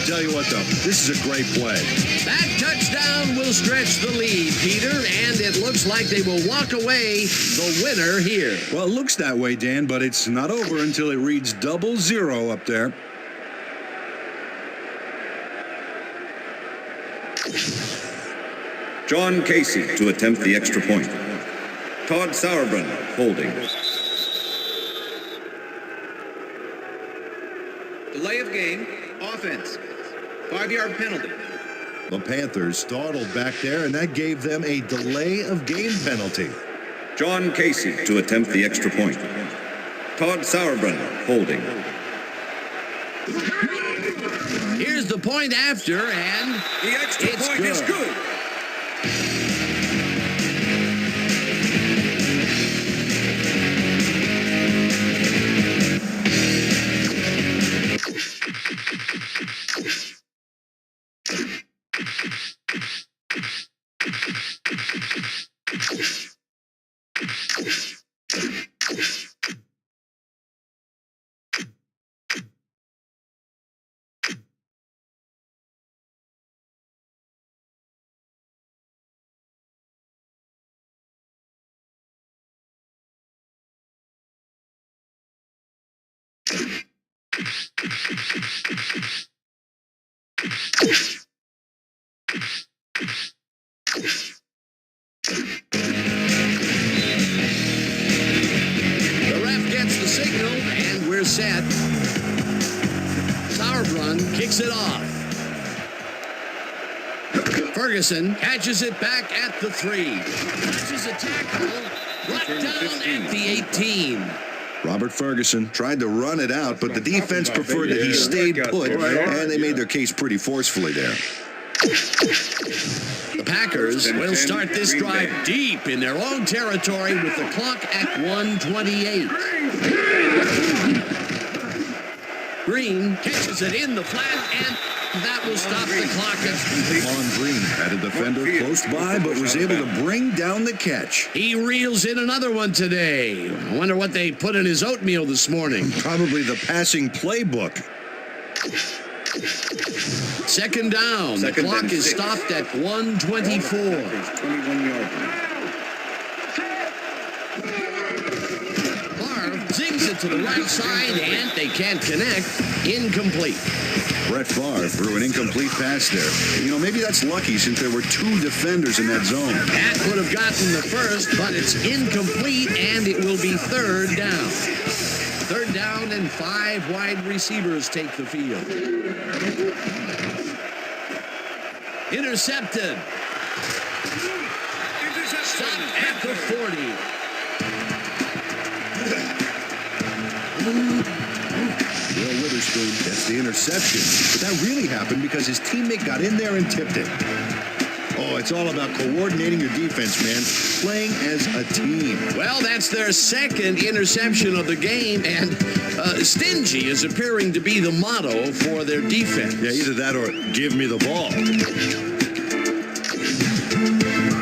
Tell you what, though, this is a great play. That touchdown will stretch the lead, Peter, and it looks like they will walk away the winner here. Well, it looks that way, Dan, but it's not over until it reads 00 up there. John Casey to attempt the extra point. Todd Sauerbrunn holding. Delay of game. Offense. 5-yard penalty. The Panthers startled back there, and that gave them a delay of game penalty. John Casey to attempt the extra point. Todd Sauerbrunn holding. Here's the point after, and The extra it's point good. is good. The ref gets the signal, and we're set. Sauerbrunn kicks it off. Ferguson catches it back at the 3. Catches a tackle. Brought down at the 18. Robert Ferguson tried to run it out, but the defense preferred that he stayed put, and they made their case pretty forcefully there. The Packers will start this drive deep in their own territory with the clock at 1:28. Green catches it in the flat, and that will stop the clock. Vaughn Green had a defender close by, but was able to bring down the catch. He reels in another one today. I wonder what they put in his oatmeal this morning. Probably the passing playbook. Second down. The Second clock and is 6. stopped at 1:24. 21-yard line. Zings it to the right side, and they can't connect. Incomplete. Brett Favre threw an incomplete pass there. You know, maybe that's lucky since there were 2 defenders in that zone. That would have gotten the first, but it's incomplete, and it will be third down. Third down, and 5 wide receivers take the field. Intercepted. Stopped at the 40. Will Witherspoon gets the interception, but that really happened because his teammate got in there and tipped it. Oh, it's all about coordinating your defense, man. Playing as a team. Well, that's their second interception of the game, and stingy is appearing to be the motto for their defense. Yeah, either that or give me the ball.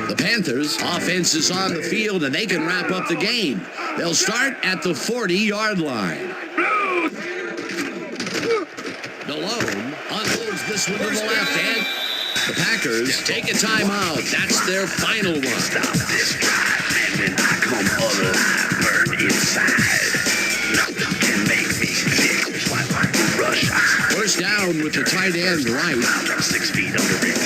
The Panthers' offense is on the field, and they can wrap up the game. They'll start at the 40-yard line. DeLone unloads this one to the left, and the Packers take a timeout. That's their final one. Stop this drive, and when I come alive, burn inside. Nothing can make me sick while I rush. First down with the tight end right. I'm 6 feet under it.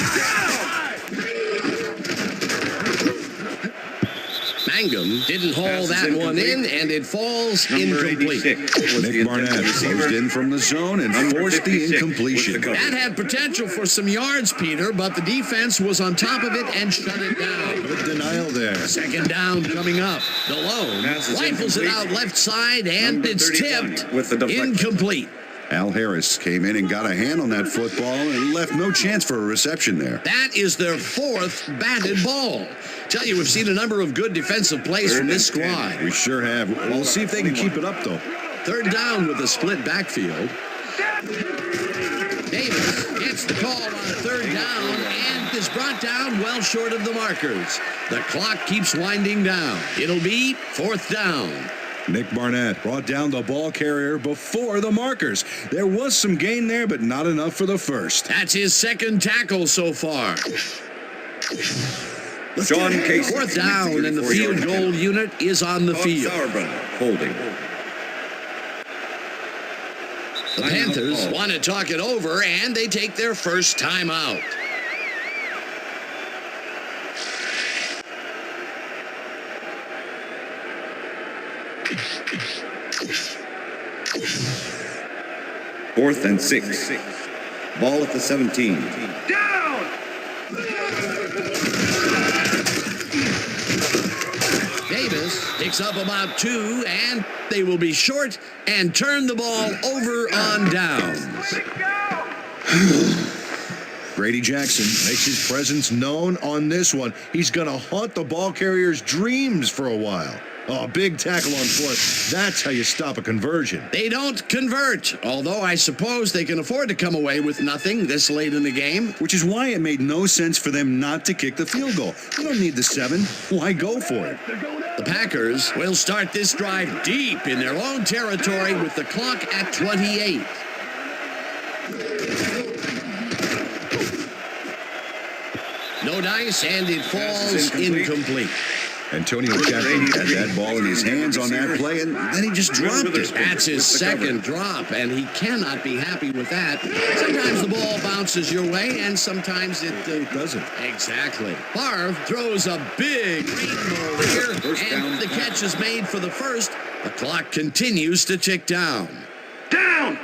Mangum didn't haul that one in, and it falls Number incomplete. 86 was the Nick Barnett intended closed receiver. in from the zone and Number forced the 56 incompletion. with the cover. That had potential for some yards, Peter, but the defense was on top of it and shut it down. Good denial there. Second down coming up. DeLone Pass is rifles it incomplete. out left side, and Number it's 31 tipped. with the deflection. Incomplete. Al Harris came in and got a hand on that football and left no chance for a reception there. That is their 4th batted ball. Tell you, we've seen a number of good defensive plays from this squad. We sure have. We'll see if they can keep it up, though. Third down with a split backfield. Davis gets the call on third down and is brought down well short of the markers. The clock keeps winding down. It'll be 4th down. Nick Barnett brought down the ball carrier before the markers. There was some gain there, but not enough for the first. That's his second tackle so far. Sean Casey. Fourth down, and the field goal unit is on the field. Sauerbrunn holding. The Panthers want to talk it over, and they take their first time out. Fourth and 6. Ball at the 17. Down! Davis picks up about 2, and they will be short and turn the ball over on downs. Grady Jackson makes his presence known on this one. He's going to haunt the ball carrier's dreams for a while. Oh, big tackle on foot. That's how you stop a conversion. They don't convert, although I suppose they can afford to come away with nothing this late in the game. Which is why it made no sense for them not to kick the field goal. You don't need the 7. Why go for it? The Packers will start this drive deep in their own territory with the clock at 28. No dice, and it falls incomplete. Antonio Captain had that ball in his hands on that play, and then he just dropped it. That's his second drop, and he cannot be happy with that. Sometimes the ball bounces your way, and sometimes it doesn't. Exactly. Favre throws a big rainbow here, and the catch is made for the first. The clock continues to tick down. Down!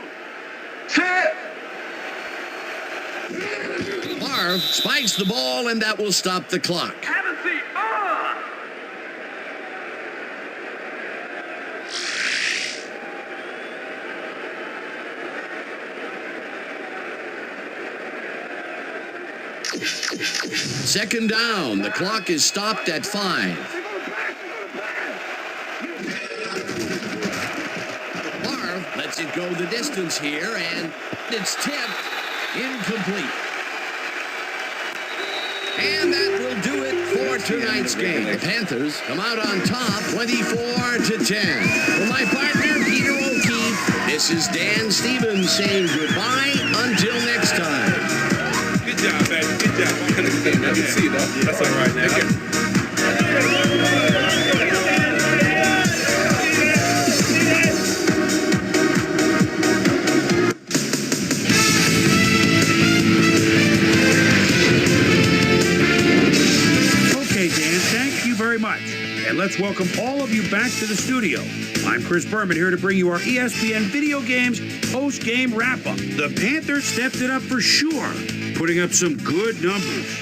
Set! Favre spikes the ball, and that will stop the clock. Have a seat! Second down. The clock is stopped at 5. Favre lets it go the distance here, and it's tipped. Incomplete. And that will do it for tonight's game. The Panthers come out on top 24-10. For my partner, Peter O'Keefe, this is Dan Stevens saying goodbye until next time. Good job, baby. Good job. I can see that. That's all right now. Okay, Dan, thank you very much. And let's welcome all of you back to the studio. I'm Chris Berman here to bring you our ESPN Video Games post-game wrap-up. The Panthers stepped it up for sure, putting up some good numbers.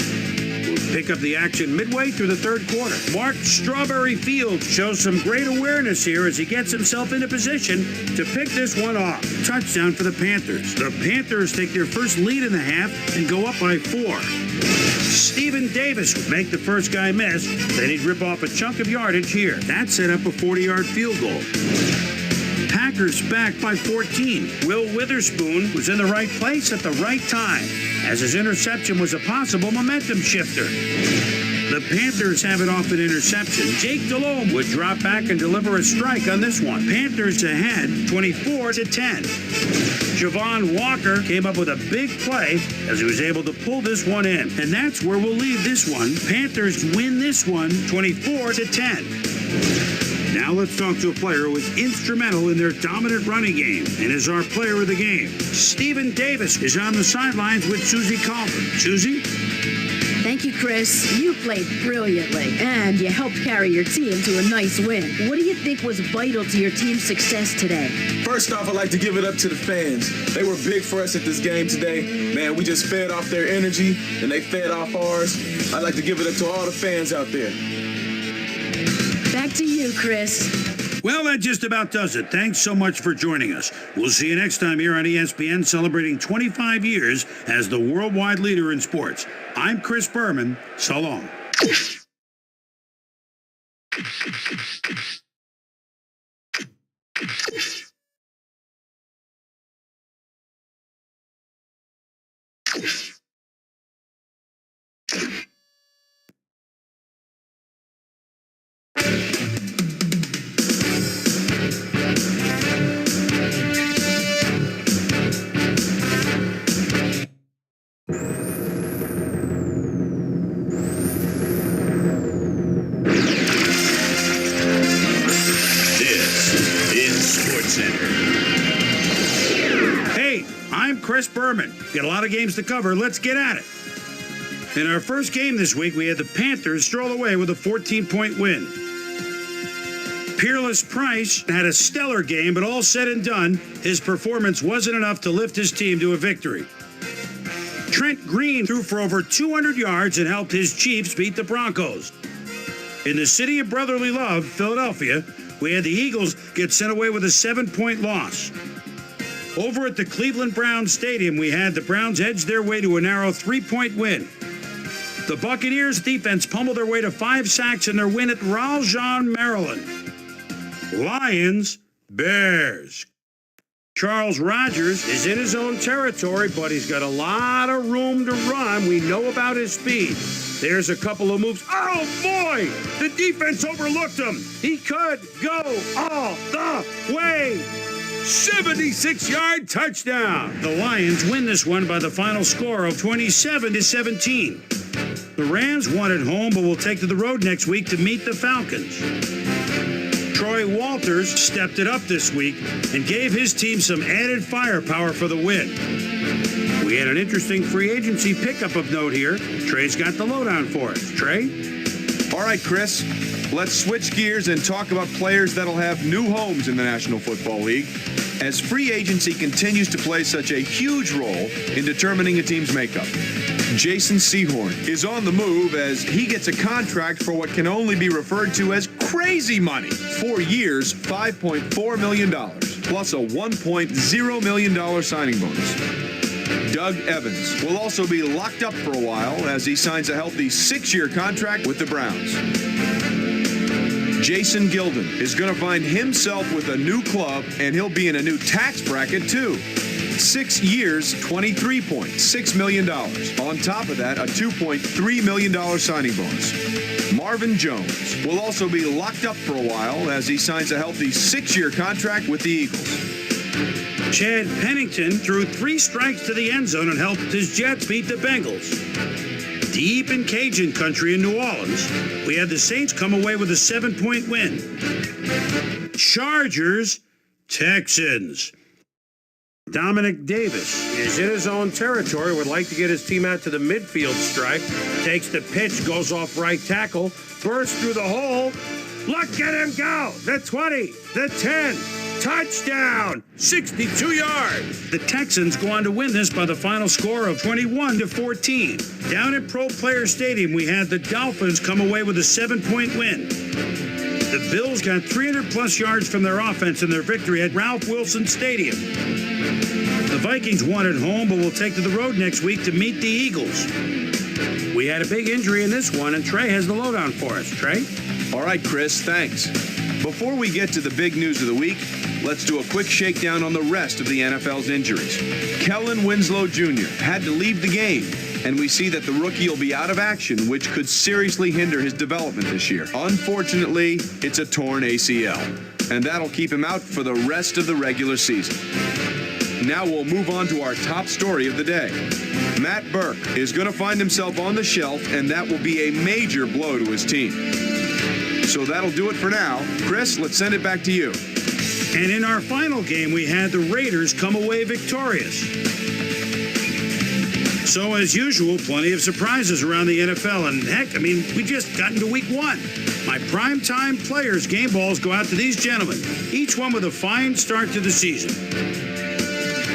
We'll pick up the action midway through the third quarter. Mark Strawberry Fields shows some great awareness here as he gets himself into position to pick this one off. Touchdown for the Panthers. The Panthers take their first lead in the half and go up by 4. Stephen Davis would make the first guy miss, then he'd rip off a chunk of yardage here. That set up a 40-yard field goal. Packers back by 14. Will Witherspoon was in the right place at the right time, as his interception was a possible momentum shifter. The Panthers have it off an interception. Jake Delhomme would drop back and deliver a strike on this one. Panthers ahead 24-10. Javon Walker came up with a big play as he was able to pull this one in. And that's where we'll leave this one. Panthers win this one 24-10. Now let's talk to a player who was instrumental in their dominant running game and is our player of the game. Stephen Davis is on the sidelines with Susie Calvin. Susie? Thank you, Chris. You played brilliantly, and you helped carry your team to a nice win. What do you think was vital to your team's success today? First off, I'd like to give it up to the fans. They were big for us at this game today. Man, we just fed off their energy, and they fed off ours. I'd like to give it up to all the fans out there. Back to you, Chris. Well, that just about does it. Thanks so much for joining us. We'll see you next time here on ESPN, celebrating 25 years as the worldwide leader in sports. I'm Chris Berman. So long. I'm Chris Berman. Got a lot of games to cover. Let's get at it. In our first game this week, we had the Panthers stroll away with a 14-point win. Peerless Price had a stellar game, but all said and done, his performance wasn't enough to lift his team to a victory. Trent Green threw for over 200 yards and helped his Chiefs beat the Broncos. In the city of brotherly love, Philadelphia, we had the Eagles get sent away with a 7-point loss. Over at the Cleveland Browns Stadium, we had the Browns edge their way to a narrow 3-point win. The Buccaneers defense pummeled their way to 5 sacks in their win at Ralston, Maryland. Lions, Bears. Charles Rogers is in his own territory, but he's got a lot of room to run. We know about his speed. There's a couple of moves. Oh, boy! The defense overlooked him. He could go all the way. 76-yard touchdown. The Lions win this one by the final score of 27-17. The Rams won at home, but will take to the road next week to meet the Falcons. Troy Walters stepped it up this week and gave his team some added firepower for the win. We had an interesting free agency pickup of note here. Trey's got the lowdown for us. Trey? All right, Chris. Let's switch gears and talk about players that'll have new homes in the National Football League, as free agency continues to play such a huge role in determining a team's makeup. Jason Sehorn is on the move as he gets a contract for what can only be referred to as crazy money. 4 years, $5.4 million, plus a $1.0 million signing bonus. Doug Evans will also be locked up for a while as he signs a healthy 6-year contract with the Browns. Jason Gilden is going to find himself with a new club, and he'll be in a new tax bracket too. 6 years, $23.6 million. On top of that, a $2.3 million signing bonus. Marvin Jones will also be locked up for a while as he signs a healthy 6-year contract with the Eagles. Chad Pennington threw 3 strikes to the end zone and helped his Jets beat the Bengals. Deep in Cajun country in New Orleans, we had the Saints come away with a 7-point win. Chargers, Texans. Dominic Davis is in his own territory, would like to get his team out to the midfield stripe. Takes the pitch, goes off right tackle, bursts through the hole. Look at him go! The 20, the 10, touchdown! 62 yards! The Texans go on to win this by the final score of 21-14. Down at Pro Player Stadium, we had the Dolphins come away with a 7-point win. The Bills got 300-plus yards from their offense in their victory at Ralph Wilson Stadium. The Vikings won at home, but will take to the road next week to meet the Eagles. We had a big injury in this one, and Trey has the lowdown for us. Trey? All right, Chris, thanks. Before we get to the big news of the week, let's do a quick shakedown on the rest of the NFL's injuries. Kellen Winslow Jr. had to leave the game, and we see that the rookie will be out of action, which could seriously hinder his development this year. Unfortunately, it's a torn ACL, and that'll keep him out for the rest of the regular season. Now we'll move on to our top story of the day. Matt Burke is going to find himself on the shelf, and that will be a major blow to his team. So that'll do it for now. Chris, let's send it back to you. And in our final game, we had the Raiders come away victorious. So, as usual, plenty of surprises around the NFL. And heck, we just got into week 1. My primetime players' game balls go out to these gentlemen, each one with a fine start to the season.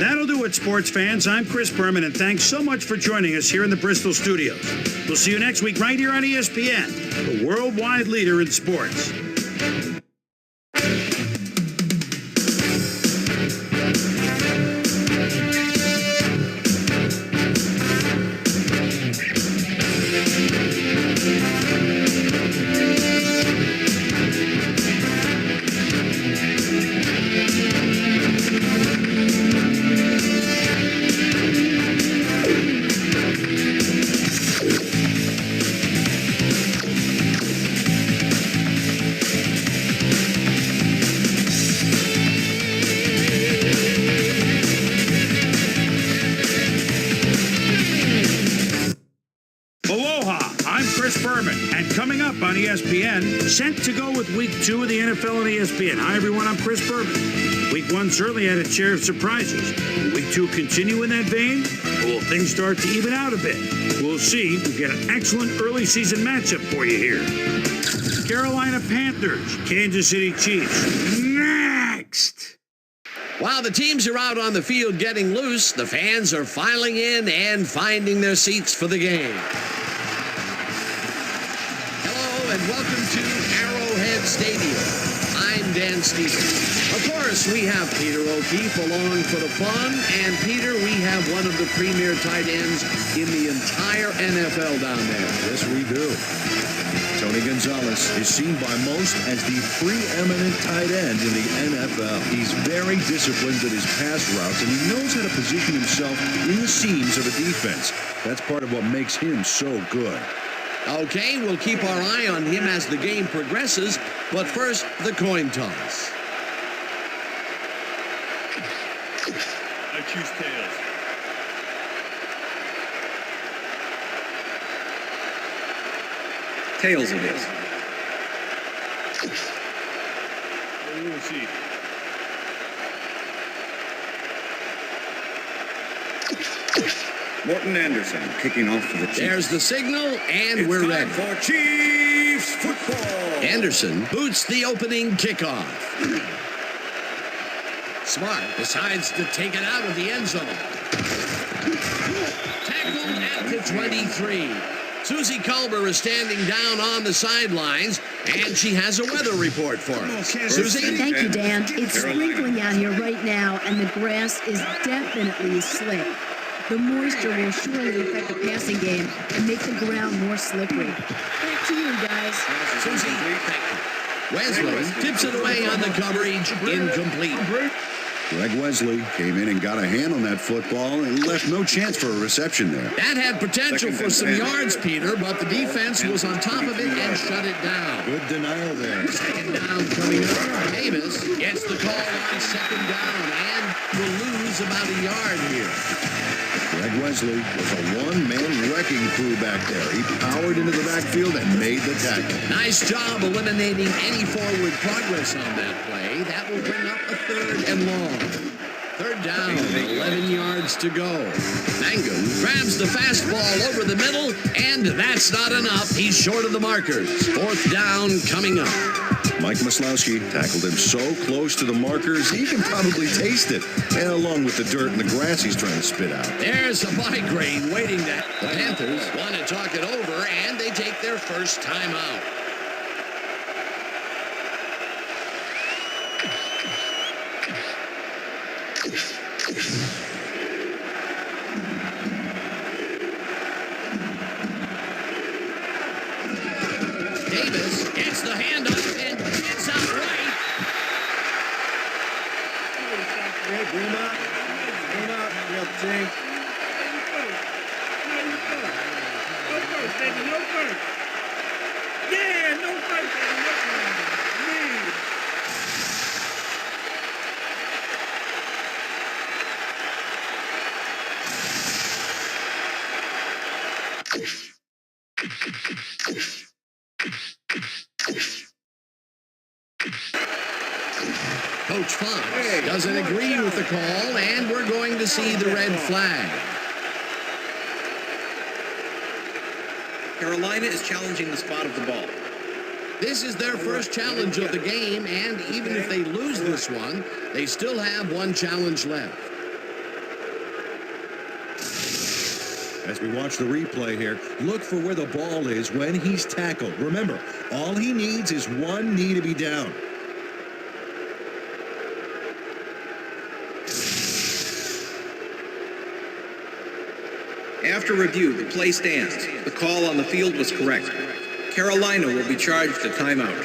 That'll do it, sports fans. I'm Chris Berman, and thanks so much for joining us here in the Bristol studios. We'll see you next week right here on ESPN, the worldwide leader in sports. On ESPN, sent to go with week 2 of the NFL on ESPN. Hi, everyone. I'm Chris Berman. Week 1 certainly had its share of surprises. Will Week 2 continue in that vein? Or will things start to even out a bit? We'll see. We've got an excellent early season matchup for you here. Carolina Panthers, Kansas City Chiefs. Next! While the teams are out on the field getting loose, the fans are filing in and finding their seats for the game. Hello and welcome to Arrowhead Stadium. I'm Dan Stevens. Of course, we have Peter O'Keefe along for the fun, and Peter, we have one of the premier tight ends in the entire NFL down there. Yes, we do. Tony Gonzalez is seen by most as the preeminent tight end in the NFL. He's very disciplined at his pass routes, and he knows how to position himself in the seams of a defense. That's part of what makes him so good. Okay, we'll keep our eye on him as the game progresses, but first, the coin toss. I choose tails. Tails it is. We'll see. Morton Anderson kicking off for the Chiefs. There's the signal, and It's we're time ready. for Chiefs football. Anderson boots the opening kickoff. Smart decides to take it out of the end zone. Tackled at the 23. Susie Culber is standing down on the sidelines, and she has a weather report for us. Susie? Thank you, Dan. It's sprinkling out here right now, and the grass is definitely slick. The moisture will surely affect the passing game and make the ground more slippery. Back to you, guys. Susie, thank you. Wesley tips it away on the coverage, incomplete. Greg Wesley came in and got a hand on that football and left no chance for a reception there. That had potential for some yards, Peter, but the defense was on top of it and shut it down. Good denial there. Second down coming up. Davis gets the call on second down and will lose about a yard here. Greg Wesley was a one-man wrecking crew back there. He powered into the backfield and made the tackle. Nice job eliminating any forward progress on that play. That will bring up a third and long. Third down, 11 yards to go. Mangum grabs the fastball over the middle, and that's not enough. He's short of the markers. Fourth down coming up. Mike Maslowski tackled him so close to the markers, he can probably taste it, and along with the dirt and the grass he's trying to spit out. There's a migraine waiting to... The Panthers want to talk it over, and they take their first timeout. Davis gets the handoff and gets out right. Bring him out. Bring him out. We got the team. No first, baby, no first. Yeah, no first, baby, no first. Man. Coach Fox doesn't agree with the call, and we're going to see the red flag. Carolina is challenging the spot of the ball. This is their first challenge of the game, and even if they lose this one, they still have one challenge left. As we watch the replay here, look for where the ball is when he's tackled. Remember, all he needs is one knee to be down. After review, the play stands. The call on the field was correct. Carolina will be charged a timeout.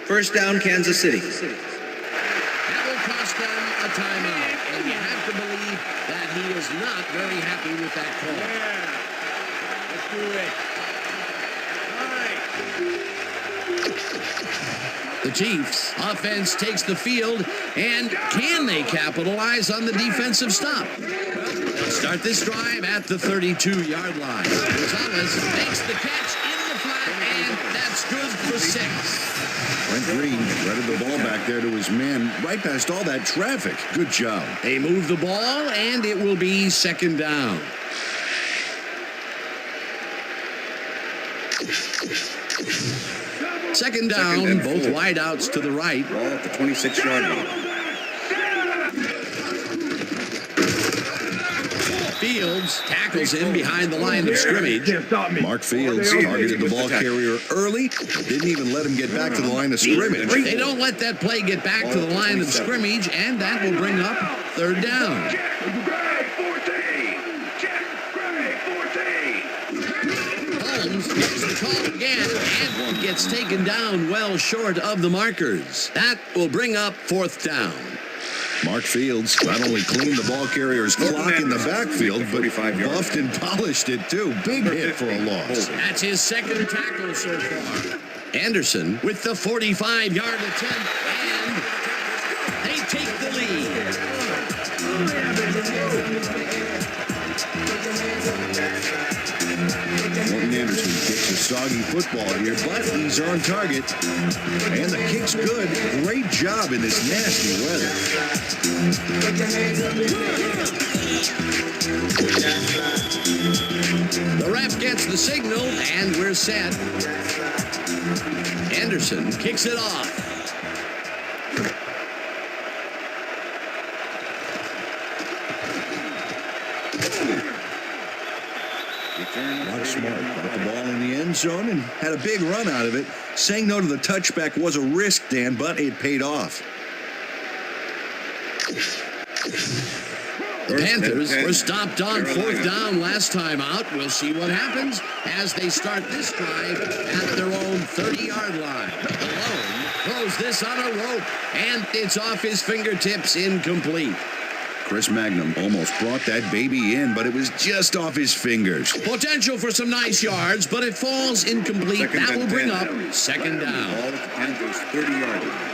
First down, Kansas City. That will cost them a timeout, and you have to believe that he is not very happy with that call. Let's do it. The Chiefs' offense takes the field, and can they capitalize on the defensive stop? They'll start this drive at the 32-yard line. Gonzalez makes the catch in the flat, and that's good for 6. Brent Green threaded the ball back there to his man right past all that traffic. Good job. They move the ball, and it will be 2nd down. Second down, both wideouts to the right. Ball at the 26-yard line. Fields tackles him behind the line of scrimmage. Mark Fields targeted the ball carrier early. Didn't even let him get back to the line of scrimmage. They don't let that play get back to the line of scrimmage, and that will bring up 3rd down. Holmes gets the call again and gets taken down well short of the markers. That will bring up 4th down. Mark Fields not only cleaned the ball carrier's clock in the backfield, but buffed and polished it too. Big hit for a loss. That's his 2nd tackle so far. Anderson with the 45-yard attempt, and they take the lead. Morton Anderson kicks a soggy football here, but he's on target. And the kick's good. Great job in this nasty weather. The ref gets the signal, and we're set. Anderson kicks it off. Mark Smart got the ball in the end zone and had a big run out of it. Saying no to the touchback was a risk, Dan, but it paid off. The Panthers were stopped on 4th down last time out. We'll see what happens as they start this drive at their own 30-yard line. Malone throws this on a rope, and it's off his fingertips, incomplete. Chris Magnum almost brought that baby in, but it was just off his fingers. Potential for some nice yards, but it falls incomplete. That will bring up 2nd down. Ball at the Panthers' 30-yard line.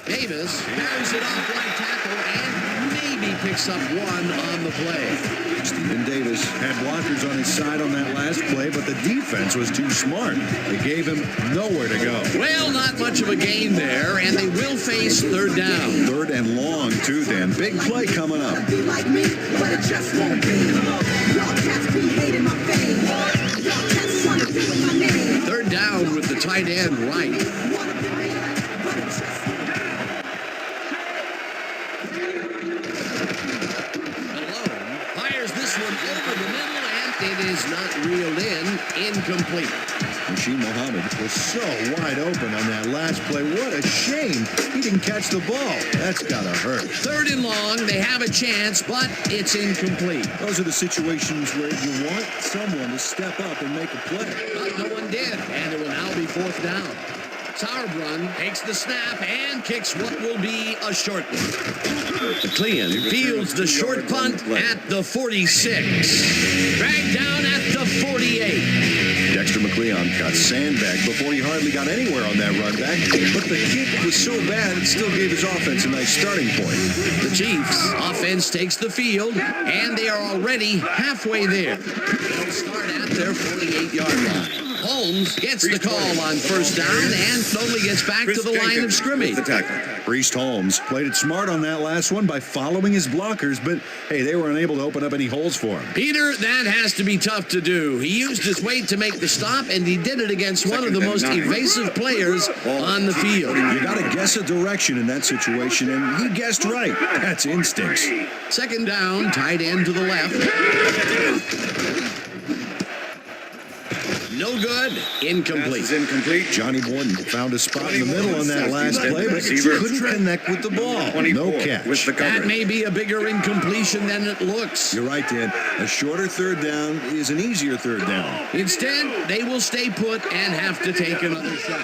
Davis carries it off right tackle and maybe picks up 1 on the play. Stephen Davis had blockers on his side on that last play, but the defense was too smart. They gave him nowhere to go. Well, not much of a gain there, and they will face 3rd down. 3rd and long, too, Dan. Big play coming up. 3rd down with the tight end right. Over the middle, and it is not reeled in. Incomplete. Rasheed Muhammad was so wide open on that last play. What a shame he didn't catch the ball. That's gotta hurt. 3rd and long. They have a chance, but it's incomplete. Those are the situations where you want someone to step up and make a play. But no one did, and it will now be 4th down. Sauerbrunn takes the snap and kicks what will be a short one. McLean fields the short punt at the 46. Dragged down at the 48. Dexter McLeon got sandbagged before he hardly got anywhere on that run back. But the kick was so bad, it still gave his offense a nice starting point. The Chiefs' offense takes the field, and they are already halfway there. They'll start at their 48-yard line. Holmes gets the call on 1st down and only gets back to the line of scrimmage. Priest Holmes played it smart on that last one by following his blockers, but hey, they were unable to open up any holes for him. Peter, that has to be tough to do. He used his weight to make the stop, and he did it against one of the most evasive players on the field. You got to guess a direction in that situation, and he guessed right. That's instincts. 2nd down, tight end to the left. No good. Incomplete. Incomplete. Johnny Borden found a spot in the middle on that last play, but couldn't connect with the ball. No catch. That may be a bigger incompletion than it looks. You're right, Dan. A shorter 3rd down is an easier 3rd down. Instead, they will stay put and have to take another shot.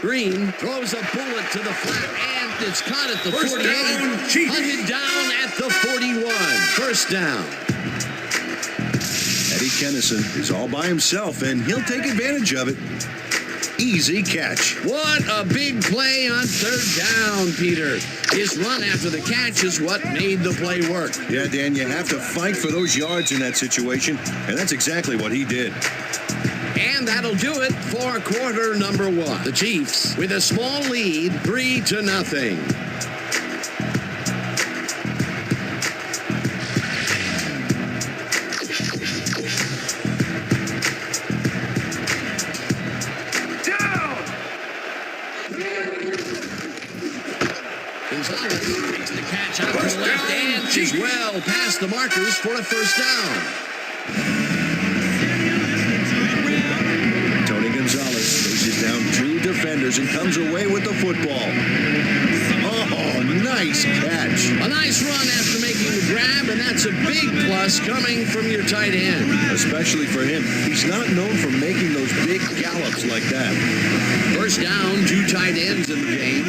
Green throws a bullet to the flat, and it's caught at the 48. Hunted down at the 41. 1st down. Eddie Kennison is all by himself, and he'll take advantage of it. Easy catch. What a big play on third down, Peter. His run after the catch is what made the play work. Yeah, Dan, you have to fight for those yards in that situation, and that's exactly what he did. And that'll do it for quarter number one. The Chiefs with a small lead, 3-0. Gonzalez makes the catch out to the left and is well past the markers for a first down. Tony Gonzalez faces down 2 defenders and comes away with the football. Oh, nice catch. A nice run after making the grab, and that's a big plus coming from your tight end. Especially for him. He's not known for making those big gallops like that. First down, 2 tight ends in the game.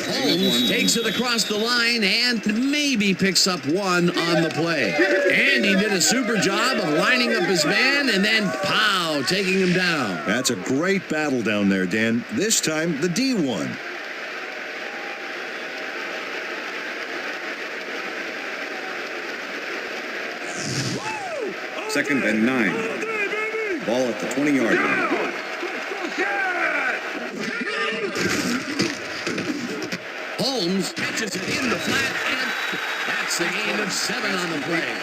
Holmes takes it across the line and maybe picks up 1 on the play. And he did a super job of lining up his man and then, pow, taking him down. That's a great battle down there, Dan. This time, the D won. Second and 9. Ball at the 20-yard line. Holmes catches it in the flat, and that's the gain of 7 on the play.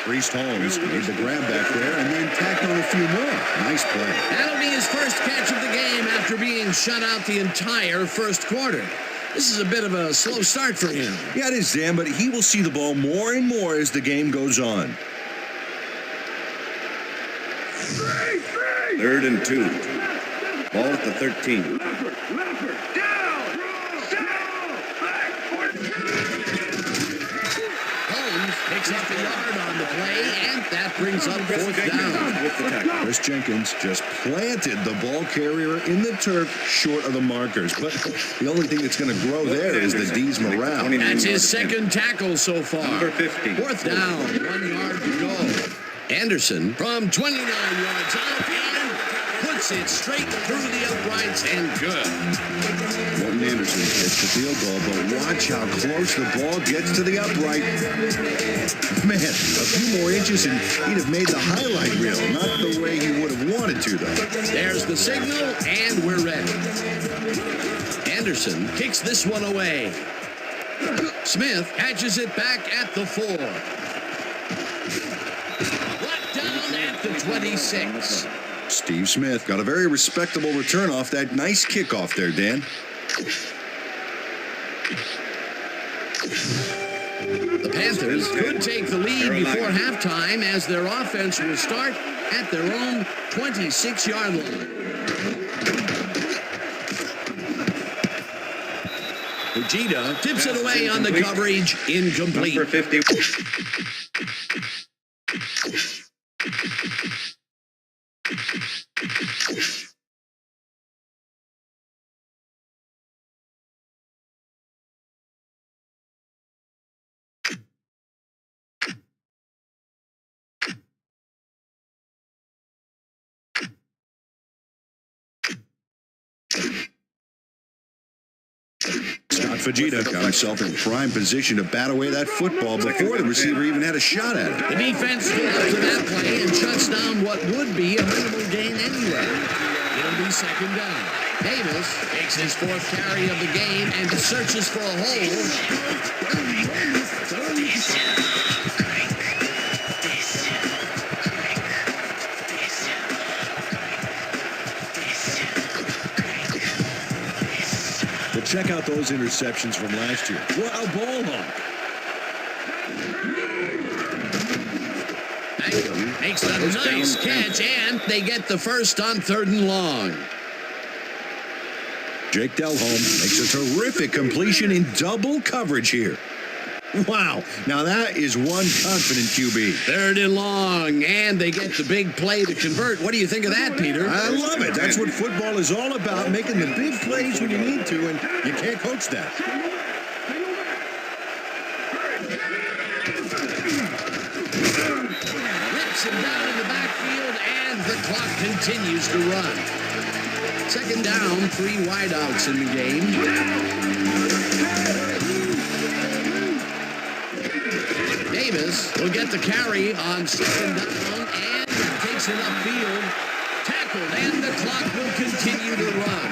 Priest Holmes made the grab back there and then tacked on a few more. Nice play. That'll be his first catch of the game after being shut out the entire first quarter. This is a bit of a slow start for him. Yeah, it is, Dan, but he will see the ball more and more as the game goes on. 3rd and 2. Ball at the 13. Holmes picks up the yard on the play, and that brings up 4th down. With the tackle. Chris Jenkins just planted the ball carrier in the turf short of the markers. But the only thing that's going to grow there is the D's morale. That's his second tackle so far. Number 50. 4th down, 1 yard to go. Anderson from 29 yards out and puts it straight through the uprights and good. Morton Anderson gets the field goal, but watch how close the ball gets to the upright. Man, a few more inches and he'd have made the highlight reel. Not the way he would have wanted to, though. There's the signal, and we're ready. Anderson kicks this one away. Smith catches it back at the 4. Brought down at the 26. Steve Smith got a very respectable return off that nice kickoff there, Dan. The Panthers could take the lead before halftime as their offense will start at their own 26-yard line. Fujita tips it away on the coverage. Incomplete. Number 50. Scott Fujita got himself in prime position to bat away that football before the receiver even had a shot at it. The defense goes after that play and shuts down what would be a minimal gain anyway. It'll be 2nd down. Davis takes his 4th carry of the game and searches for a hole. But check out those interceptions from last year. What a ball hawk. Mangum makes a nice catch, and they get the first on 3rd and long. Jake Delhomme makes a terrific completion in double coverage here. Wow, now that is one confident QB. 3rd and long, and they get the big play to convert. What do you think of that, Peter? I love it. That's what football is all about, making the big plays when you need to, and you can't coach that. takes him down in the backfield, and the clock continues to run. Second down, 3 wideouts in the game. Davis will get the carry on second down and takes it upfield. Tackled, and the clock will continue to run.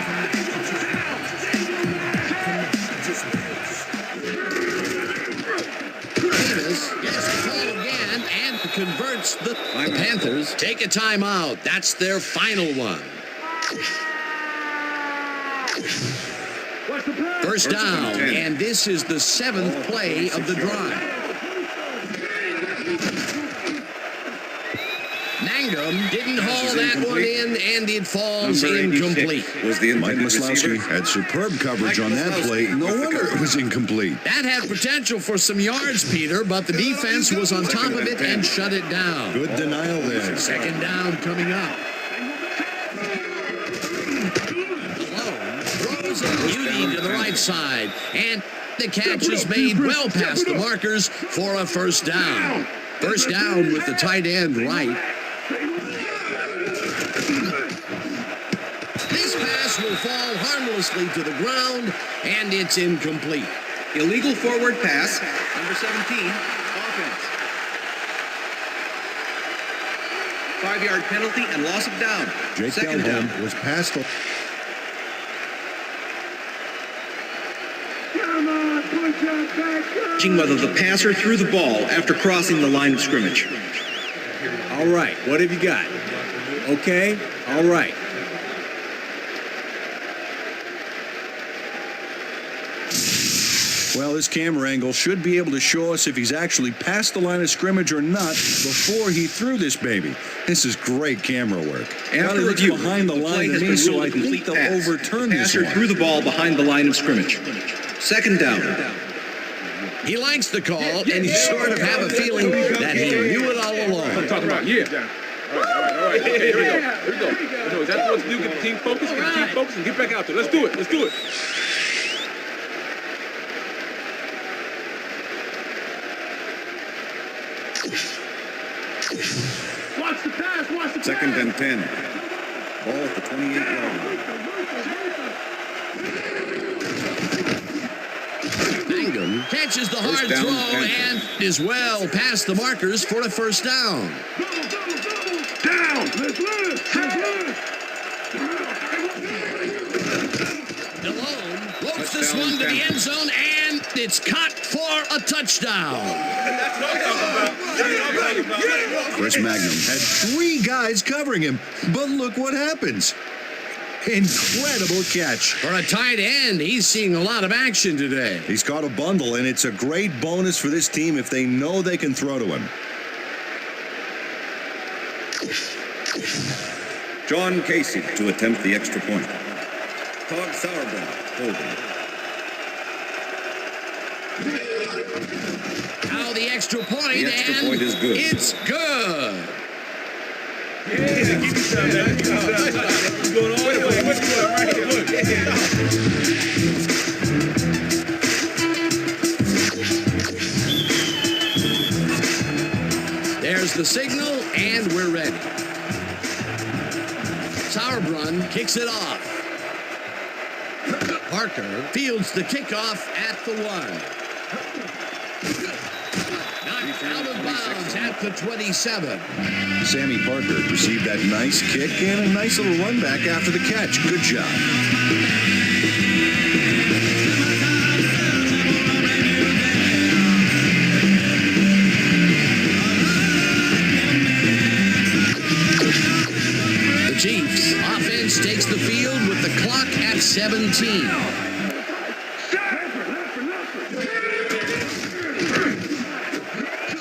Davis gets the call again and converts the Panthers. Take a timeout. That's their final one. First down, and this is the 7th play of the drive. Mangum didn't haul that one in, and it falls incomplete. Mike Maslowski had superb coverage on that play. No wonder it was incomplete. That had potential for some yards, Peter, but the defense was on top of it and shut it down. Good denial there. Second down coming up. Malone throws a beauty to the right side, and the catch is made well past the markers for a first down. First down with the tight end right. This pass will fall harmlessly to the ground, and it's incomplete. Illegal forward pass, number 17, offense. 5-yard penalty and loss of down. Jake Second down. Delhomme was past the... Whether the passer threw the ball after crossing the line of scrimmage. All right, what have you got? Okay, all right. Well, this camera angle should be able to show us if he's actually past the line of scrimmage or not before he threw this baby. This is great camera work. After review, behind the line to me, so I think they'll overturn this passer one. threw the ball behind the line of scrimmage. Second down. He likes the call, and you sort of have a feeling that he knew it all along. I'm talking about, yeah. All right. Okay, here we go. No, that's what to do. Get the team focused, and get back out there. Let's do it. Watch the pass, Second and 10. Ball at the 28-yard line. Mangum catches the hard First down, throw Panthers. and is well past the markers for a first down. Delhomme floats this one to the end zone, and it's caught for a touchdown. Chris Magnum had 3 guys covering him, but look what happens. Incredible catch. For a tight end, he's seeing a lot of action today. He's caught a bundle, and it's a great bonus for this team if they know they can throw to him. John Casey to attempt the extra point. Todd Sauerbrunn holding. Now the extra point, The extra and point is good. It's good. What's going on? What's going on right here? Look. There's the signal, and we're ready. Sauerbrunn kicks it off. Parker fields the kickoff at the 1. Knocked out of bounds at the 27. Sammy Parker received that nice kick and a nice little run back after the catch. Good job. The Chiefs offense takes the field with the clock at 17.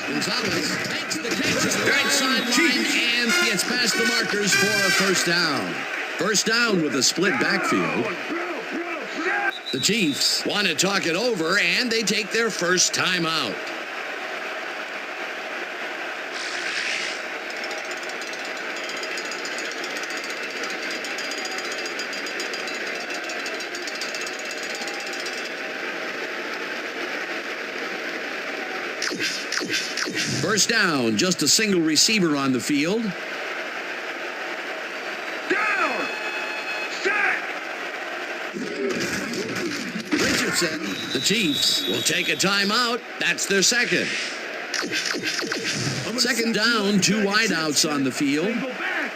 Gonzalez makes the catch to the right sideline and gets past the markers for a first down. First down with a split backfield. The Chiefs want to talk it over, and they take their first timeout. First down, just a single receiver on the field. Down! Sack! Richardson, the Chiefs, will take a timeout. That's their second. Second down, 2 wideouts on the field. Single back!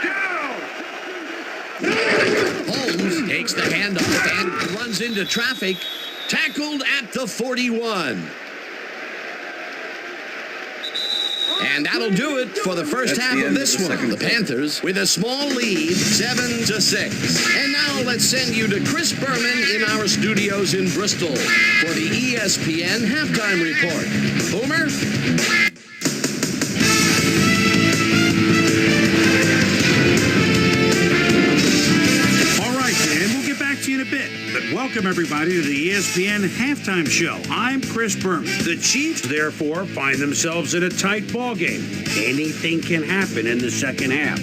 Down! Holmes takes the handoff and runs into traffic. Tackled at the 41. And that'll do it for the first half of this one. The Panthers with a small lead, 7-6. And now let's send you to Chris Berman in our studios in Bristol for the ESPN halftime report. Boomer? All right, Dan, we'll get back to you in a bit. But welcome, everybody, to the ESPN Halftime Show. I'm Chris Berman. The Chiefs, therefore, find themselves in a tight ball game. Anything can happen in the second half.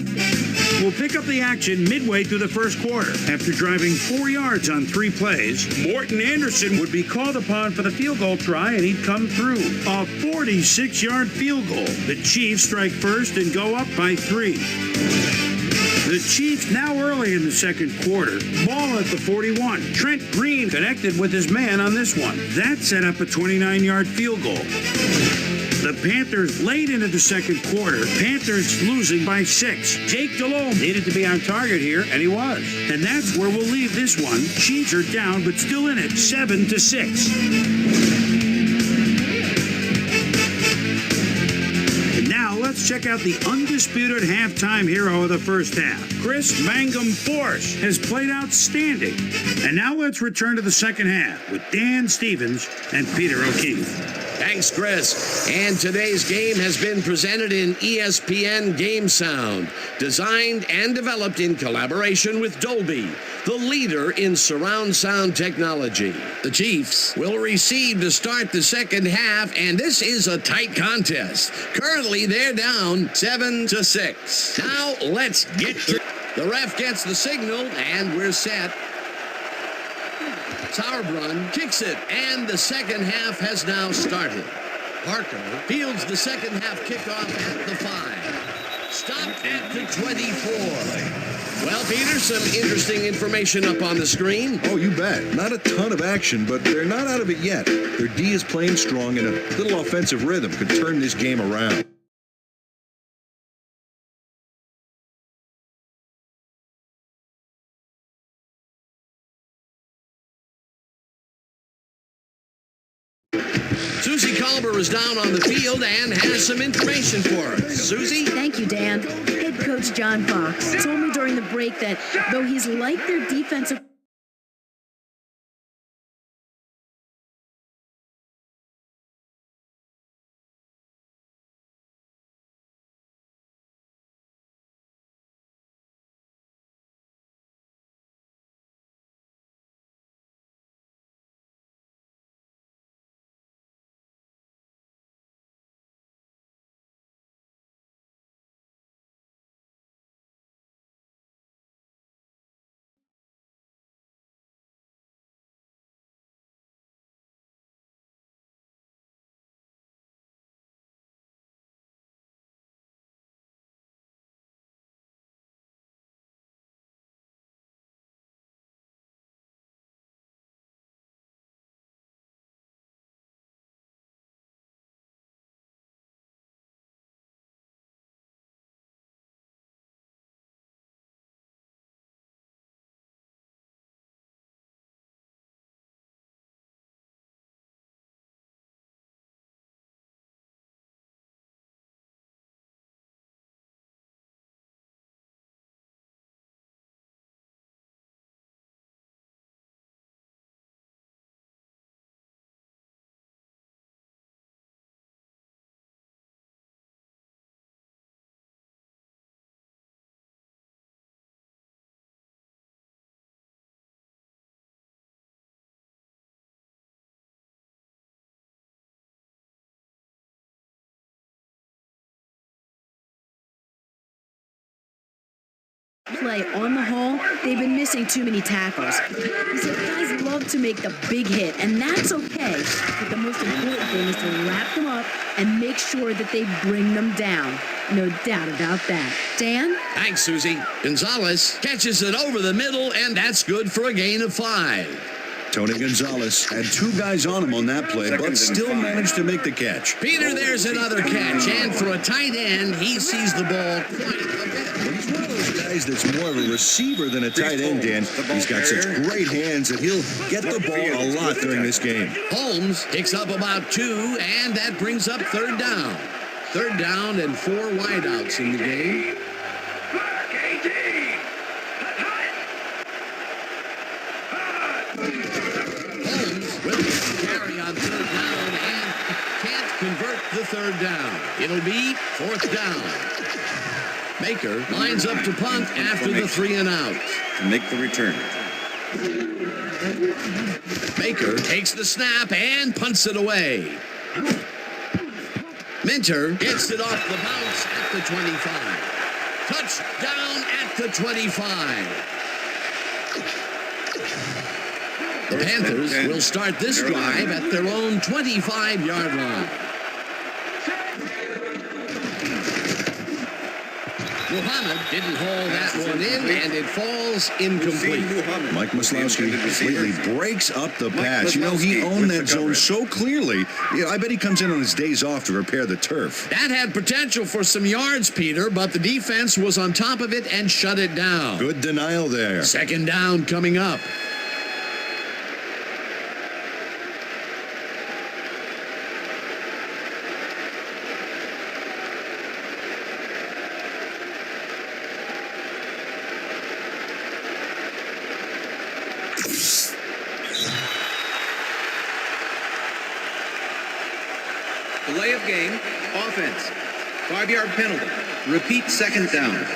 We'll pick up the action midway through the first quarter. After driving 4 yards on 3 plays, Morton Anderson would be called upon for the field goal try, and he'd come through. A 46-yard field goal. The Chiefs strike first and go up by 3. The Chiefs now early in the second quarter, ball at the 41. Trent Green connected with his man on this one. That set up a 29-yard field goal. The Panthers late into the second quarter, Panthers losing by 6. Jake Delhomme needed to be on target here, and he was. And that's where we'll leave this one. Chiefs are down, but still in it, 7-6. Let's check out the undisputed halftime hero of the first half. Chris Mangum Force has played outstanding. And now let's return to the second half with Dan Stevens and Peter O'Keefe. Thanks, Chris. And today's game has been presented in ESPN Game Sound, designed and developed in collaboration with Dolby, the leader in surround sound technology. The Chiefs will receive to start the second half, and this is a tight contest. Currently, they're down 7-6. Now, let's get to the ref gets the signal, and we're set. Sauerbrunn kicks it, and the second half has now started. Parker fields the second half kickoff at the 5. Stopped at the 24. Well, Peter, some interesting information up on the screen. Oh, you bet. Not a ton of action, but they're not out of it yet. Their D is playing strong, and a little offensive rhythm could turn this game around. Susie Colber is down on the field and has some information for us. Susie? Thank you, Dan. Head coach John Fox told me during the break that though he's liked their defensive play on the whole, they've been missing too many tackles. He said guys love about to make the big hit, and that's okay. But the most important thing is to wrap them up and make sure that they bring them down. No doubt about that. Dan? Thanks, Susie. Gonzalez catches it over the middle, and that's good for a gain of 5. Tony Gonzalez had 2 guys on him on that play, but still managed to make the catch. Peter, there's another catch, and for a tight end, he sees the ball quite a bit. He's one of those guys that's more of a receiver than a tight end, Dan. He's got such great hands that he'll get the ball a lot during this game. Holmes picks up about 2, and that brings up 3rd down. 3rd down and 4 wideouts in the game. Holmes with the carry on 3rd down and can't convert the 3rd down. It'll be 4th down. Baker lines up to punt after the 3 and out. To make the return. Baker takes the snap and punts it away. Minter gets it off the bounce at the 25. Touchdown at the 25. The Panthers will start this drive at their own 25-yard line. Muhammad didn't haul that one in, and it falls incomplete. Mike Maslowski completely breaks up the pass. You know, he owned that zone so clearly. Yeah, I bet he comes in on his days off to repair the turf. That had potential for some yards, Peter, but the defense was on top of it and shut it down. Good denial there. 2nd down coming up. Delay of game, offense. 5-yard penalty. Repeat 2nd down.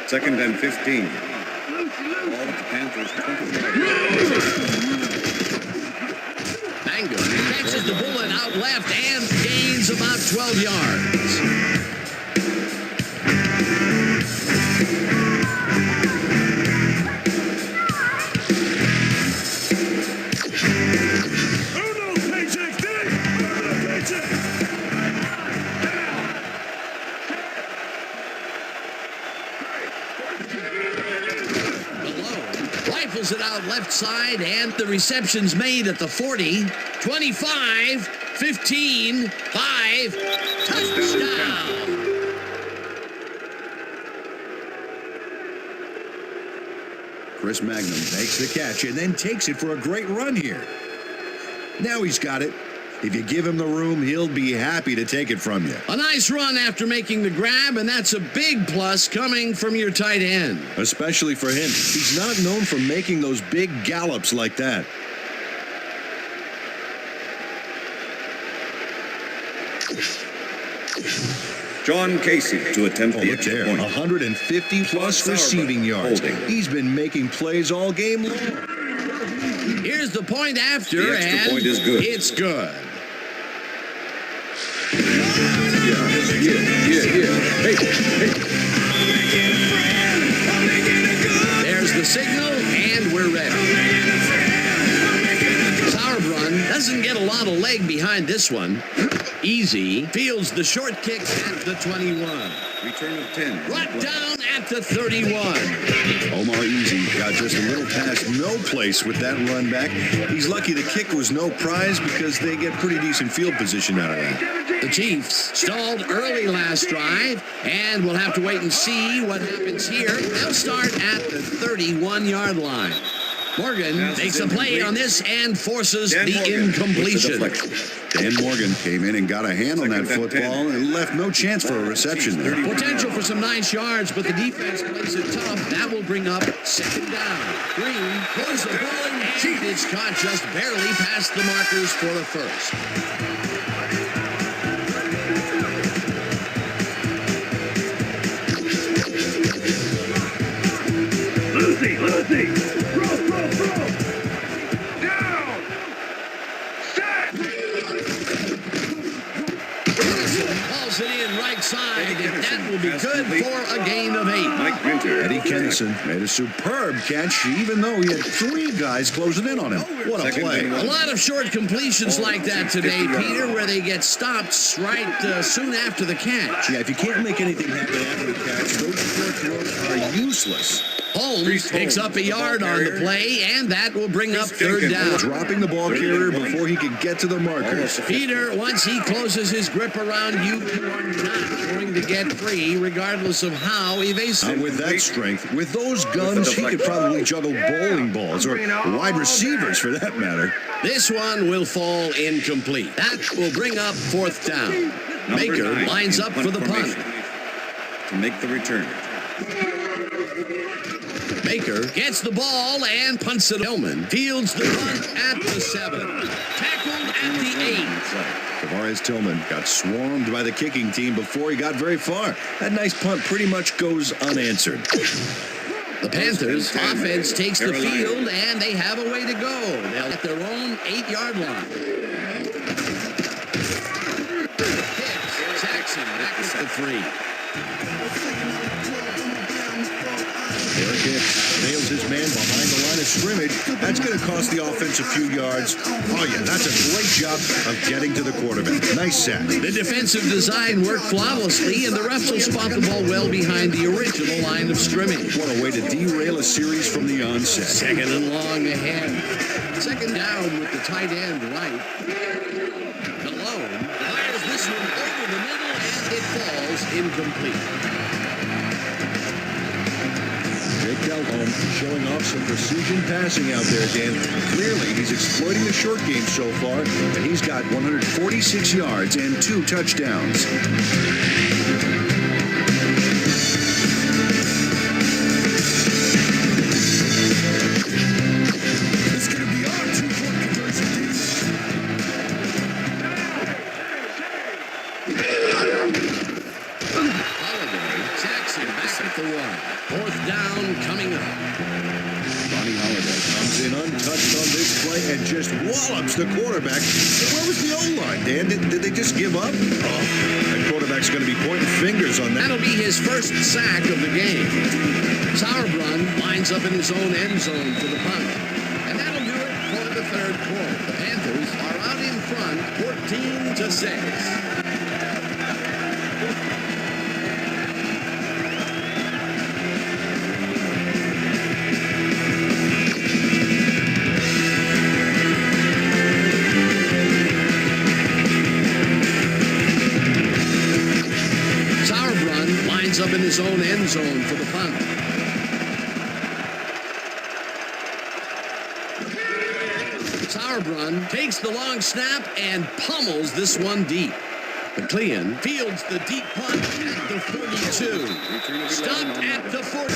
Second and 15. Ball at the Panthers 20. Mango catches the bullet out left and gains about 12 yards. Rifles it out left side, and the reception's made at the 40, 25, 15, 5, touchdown. Chris Magnum makes the catch and then takes it for a great run here. Now he's got it. If you give him the room, he'll be happy to take it from you. A nice run after making the grab, and that's a big plus coming from your tight end. Especially for him. He's not known for making those big gallops like that. John Casey to attempt the extra point. 150 plus receiving yards. He's been making plays all game long. Here's the point after, The extra and point is good. It's good. Hey. There's the signal, and we're ready. Sauerbrunn doesn't get a lot of leg behind this one. Easy fields the short kick at the 21. Return of 10. Brought down at the 31. Omar Easy got just a little past no place with that run back. He's lucky the kick was no prize because they get pretty decent field position out of that. The Chiefs stalled early last drive, and we'll have to wait and see what happens here. They'll start at the 31-yard line. Morgan makes a play on this and forces the incompletion. Dan Morgan came in and got a hand on that football and left no chance for a reception there. Potential for some nice yards, but the defense plays it tough. That will bring up 2nd down. Green pulls the ball, and it's caught just barely past the markers for a first. Lucy! Throw! Down! Set! Hauls it in right side, Eddie and that Kennison will be pass good complete. for a gain of 8. Mike Minter. Eddie Kennison made a superb catch, even though he had 3 guys closing in on him. What a Second play. and A 1. lot of short completions like that today, Peter, where they get stopped right soon after the catch. Yeah, if you can't make anything happen after the catch, those short throws are useless. Holmes picks up a yard on the play, and that will bring up third down. Dropping the ball carrier before he could get to the markers. Peter, once he closes his grip around you, you are not going to get free, regardless of how evasive. And with that strength, with those guns, he could probably juggle bowling balls or wide receivers for that matter. This one will fall incomplete. That will bring up fourth down. Number Baker 9 lines in up for the punt. formation to make the return. Baker gets the ball and punts it. Hillman fields the punt at the 7. Tackled at the 8. Tavares Tillman got swarmed by the kicking team before he got very far. That nice punt pretty much goes unanswered. The Panthers offense takes the Carolina. field, and they have a way to go. They'll at their own 8-yard line. Hicks, Jackson back at the 3. Eric Hicks nails his man behind the line of scrimmage. That's going to cost the offense a few yards. Oh, yeah, that's a great job of getting to the quarterback. Nice sack. The defensive design worked flawlessly, and the refs will spot the ball well behind the original line of scrimmage. What a way to derail a series from the onset. Second and long ahead. Second down with the tight end right. Malone fires this one over the middle, and it falls incomplete. Jake Delhomme showing off some precision passing out there, Dan. Clearly, he's exploiting the short game so far, and he's got 146 yards and 2 touchdowns. It's going to be our 2-point conversion, Holiday, Jackson back at the 1. Fourth down coming up. Ronnie Holiday comes in untouched on this play and just wallops the quarterback. Where was the O-line, Dan? Did they just give up? Oh, that quarterback's going to be pointing fingers on that. That'll be his first sack of the game. Sauerbrunn lines up in his own end zone for the punt. And that'll do it for the third quarter. The Panthers are out in front, 14-6. Up in his own end zone for the punt. Sauerbrunn takes the long snap and pummels this one deep. McLean fields the deep punt at the 42. Stopped at the 40.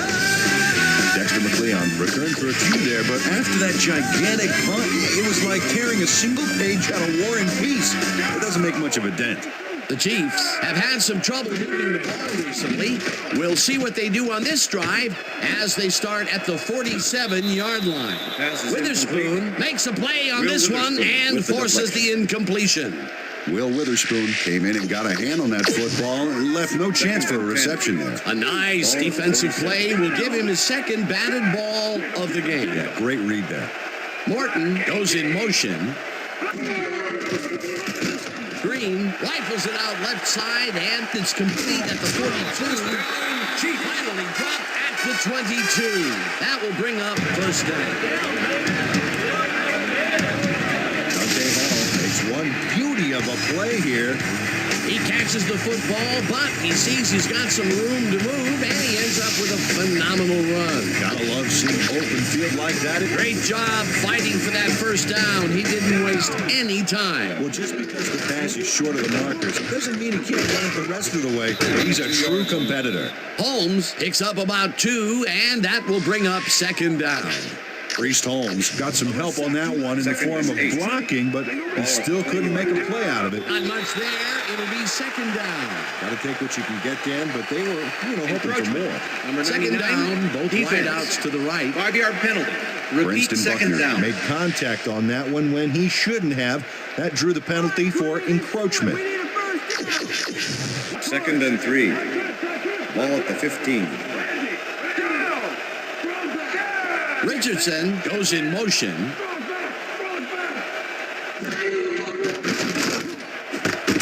Dexter McLeon returned for a few there, but after that gigantic punt, it was like tearing a single page out of War and Peace. It doesn't make much of a dent. The Chiefs have had some trouble moving the ball recently. We'll see what they do on this drive as they start at the 47-yard line. Witherspoon makes a play on this one and forces the incompletion. Will Witherspoon came in and got a hand on that football and left no chance for a reception there. A nice defensive play will give him his second batted ball of the game. Yeah, great read there. Morton goes in motion. Green rifles it out left side, and it's complete at the 42. She finally dropped at the 22. That will bring up first down. Dante Hall makes one beauty of a play here. He catches the football, but he sees he's got some room to move, and he ends up with a phenomenal run. Gotta love seeing open field like that. Great job fighting for that first down. He didn't waste any time. Well, just because the pass is short of the markers doesn't mean he can't run it the rest of the way. He's a true competitor. Holmes picks up about 2, and that will bring up second down. Priest Holmes got some help on that one in the form of blocking, but he still couldn't make a play out of it. Not much there. It'll be second down. Got to take what you can get, Dan, but they were, hoping for more. Number Second 99, down, both defense. wideouts to the right. 5-yard penalty. Repeat Princeton second Buckner down. made contact on that one when he shouldn't have. That drew the penalty for encroachment. 2nd and 3. Ball at the 15. Richardson goes in motion.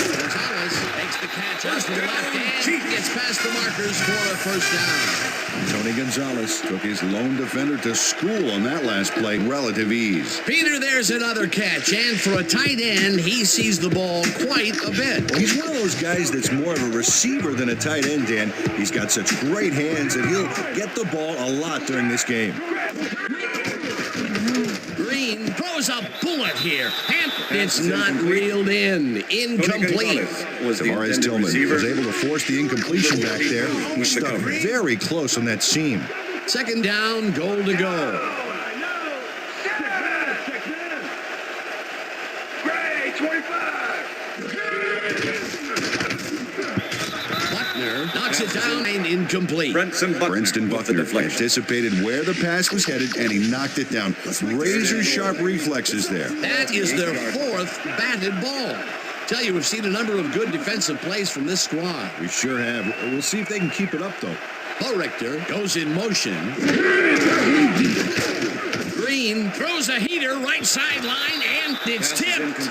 Gonzalez takes the catch off to the left and gets past the markers for a first down. Tony Gonzalez took his lone defender to school on that last play. Relative ease. Peter, there's another catch, and for a tight end, he sees the ball quite a bit. Well, he's one of those guys that's more of a receiver than a tight end, Dan. He's got such great hands that he'll get the ball a lot during this game. Green throws a bullet here, and it's not reeled in. Incomplete. Tavares Tillman was able to force the incompletion back there. He stuck very close on that seam. 2nd down, goal to go. Buckner knocks it down and incomplete. Princeton Buckner anticipated where the pass was headed, and he knocked it down. Razor-sharp reflexes there. That is their 4th batted ball. Tell you, we've seen a number of good defensive plays from this squad. We sure have. We'll see if they can keep it up, though. Richter goes in motion. Green throws a heater right sideline, and it's tipped.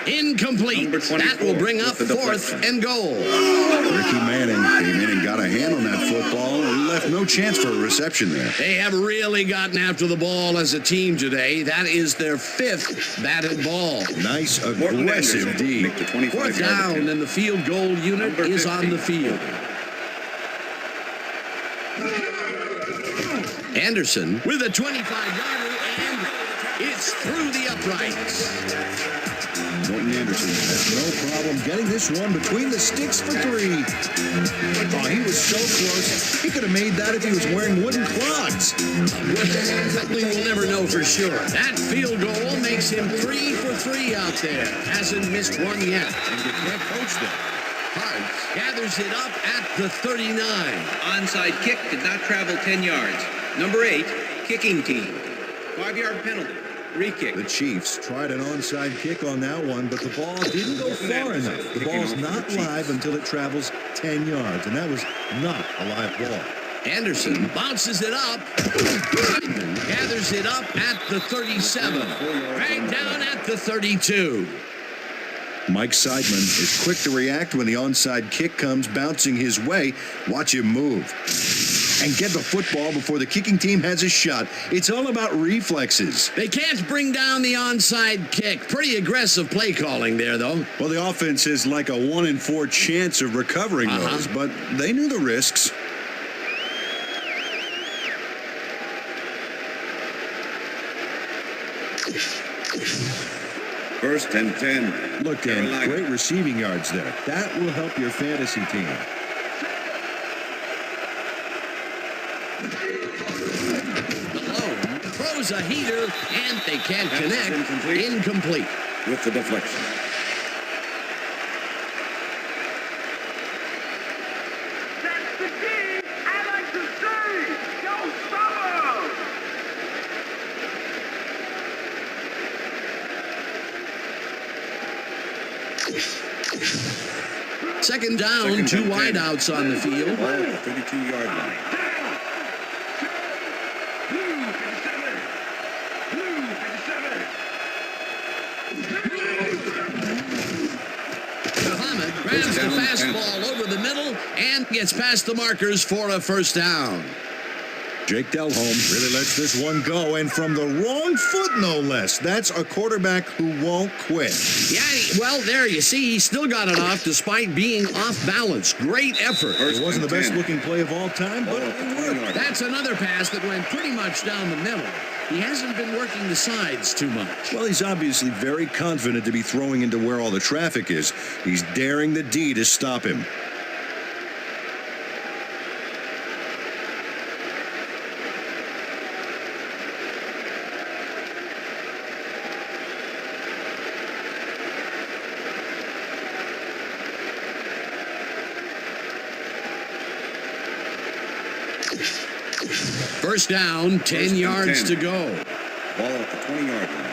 Incomplete. That will bring up 4th and goal. Ricky Manning came in and got a hand on that football and left no chance for a reception there. They have really gotten after the ball as a team today. That is their 5th batted ball. Nice, aggressive D. 4th down, and the field goal unit is on the field. Anderson with a 25-yarder, and it's through the uprights. Morton Anderson has no problem getting this one between the sticks for 3. Oh, he was so close. He could have made that if he was wearing wooden clogs. We will never know for sure. That field goal makes him 3 for 3 out there. Hasn't missed one yet. And you can't coach them. Hartz gathers it up at the 39. Onside kick did not travel 10 yards. Number 8, kicking team. 5-yard penalty. Re-kick. The Chiefs tried an onside kick on that one, but the ball didn't go far enough. The ball's not live until it travels 10 yards, and that was not a live ball. Anderson bounces it up. Seidman gathers it up at the 37. Right down at the 32. Mike Seidman is quick to react when the onside kick comes bouncing his way. Watch him move and get the football before the kicking team has a shot. It's all about reflexes. They can't bring down the onside kick. Pretty aggressive play calling there, though. Well, the offense is like a 1 in 4 chance of recovering those, but they knew the risks. First and 10. Look, Dan, great receiving yards there. That will help your fantasy team. Malone throws a heater, and they can't connect. Incomplete. With the deflection. That's the key I like to see. Go Summer! 2nd down, 2 wideouts on the field. Ball at the 32-yard line. Muhammad grabs the fastball over the middle and gets past the markers for a first down. Jake Delhomme really lets this one go, and from the wrong foot, no less. That's a quarterback who won't quit. Yeah, well, there you see, he still got it off despite being off balance. Great effort. It wasn't the best-looking play of all time, but it worked. That's another pass that went pretty much down the middle. He hasn't been working the sides too much. Well, he's obviously very confident to be throwing into where all the traffic is. He's daring the D to stop him. First down, 10 yards to go. Ball at the 20-yard line.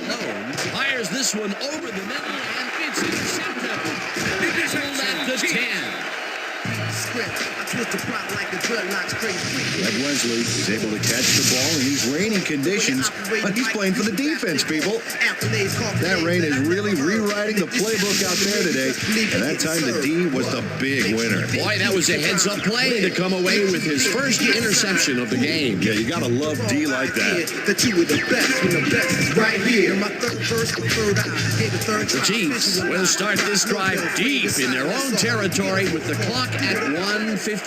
Malone fires this this one over the middle, and it's intercepted. Pulled at the 10. Red Wesley is able to catch the ball in these rainy conditions, but he's playing for the defense, people. That rain is really rewriting the playbook out there today, and that time the D was the big winner. Boy, that was a heads-up play to come away with his first interception of the game. Yeah, you gotta love D like that. The best right here. My third verse, my third eye. The Chiefs will start this drive deep in their own territory with the clock at 1:55.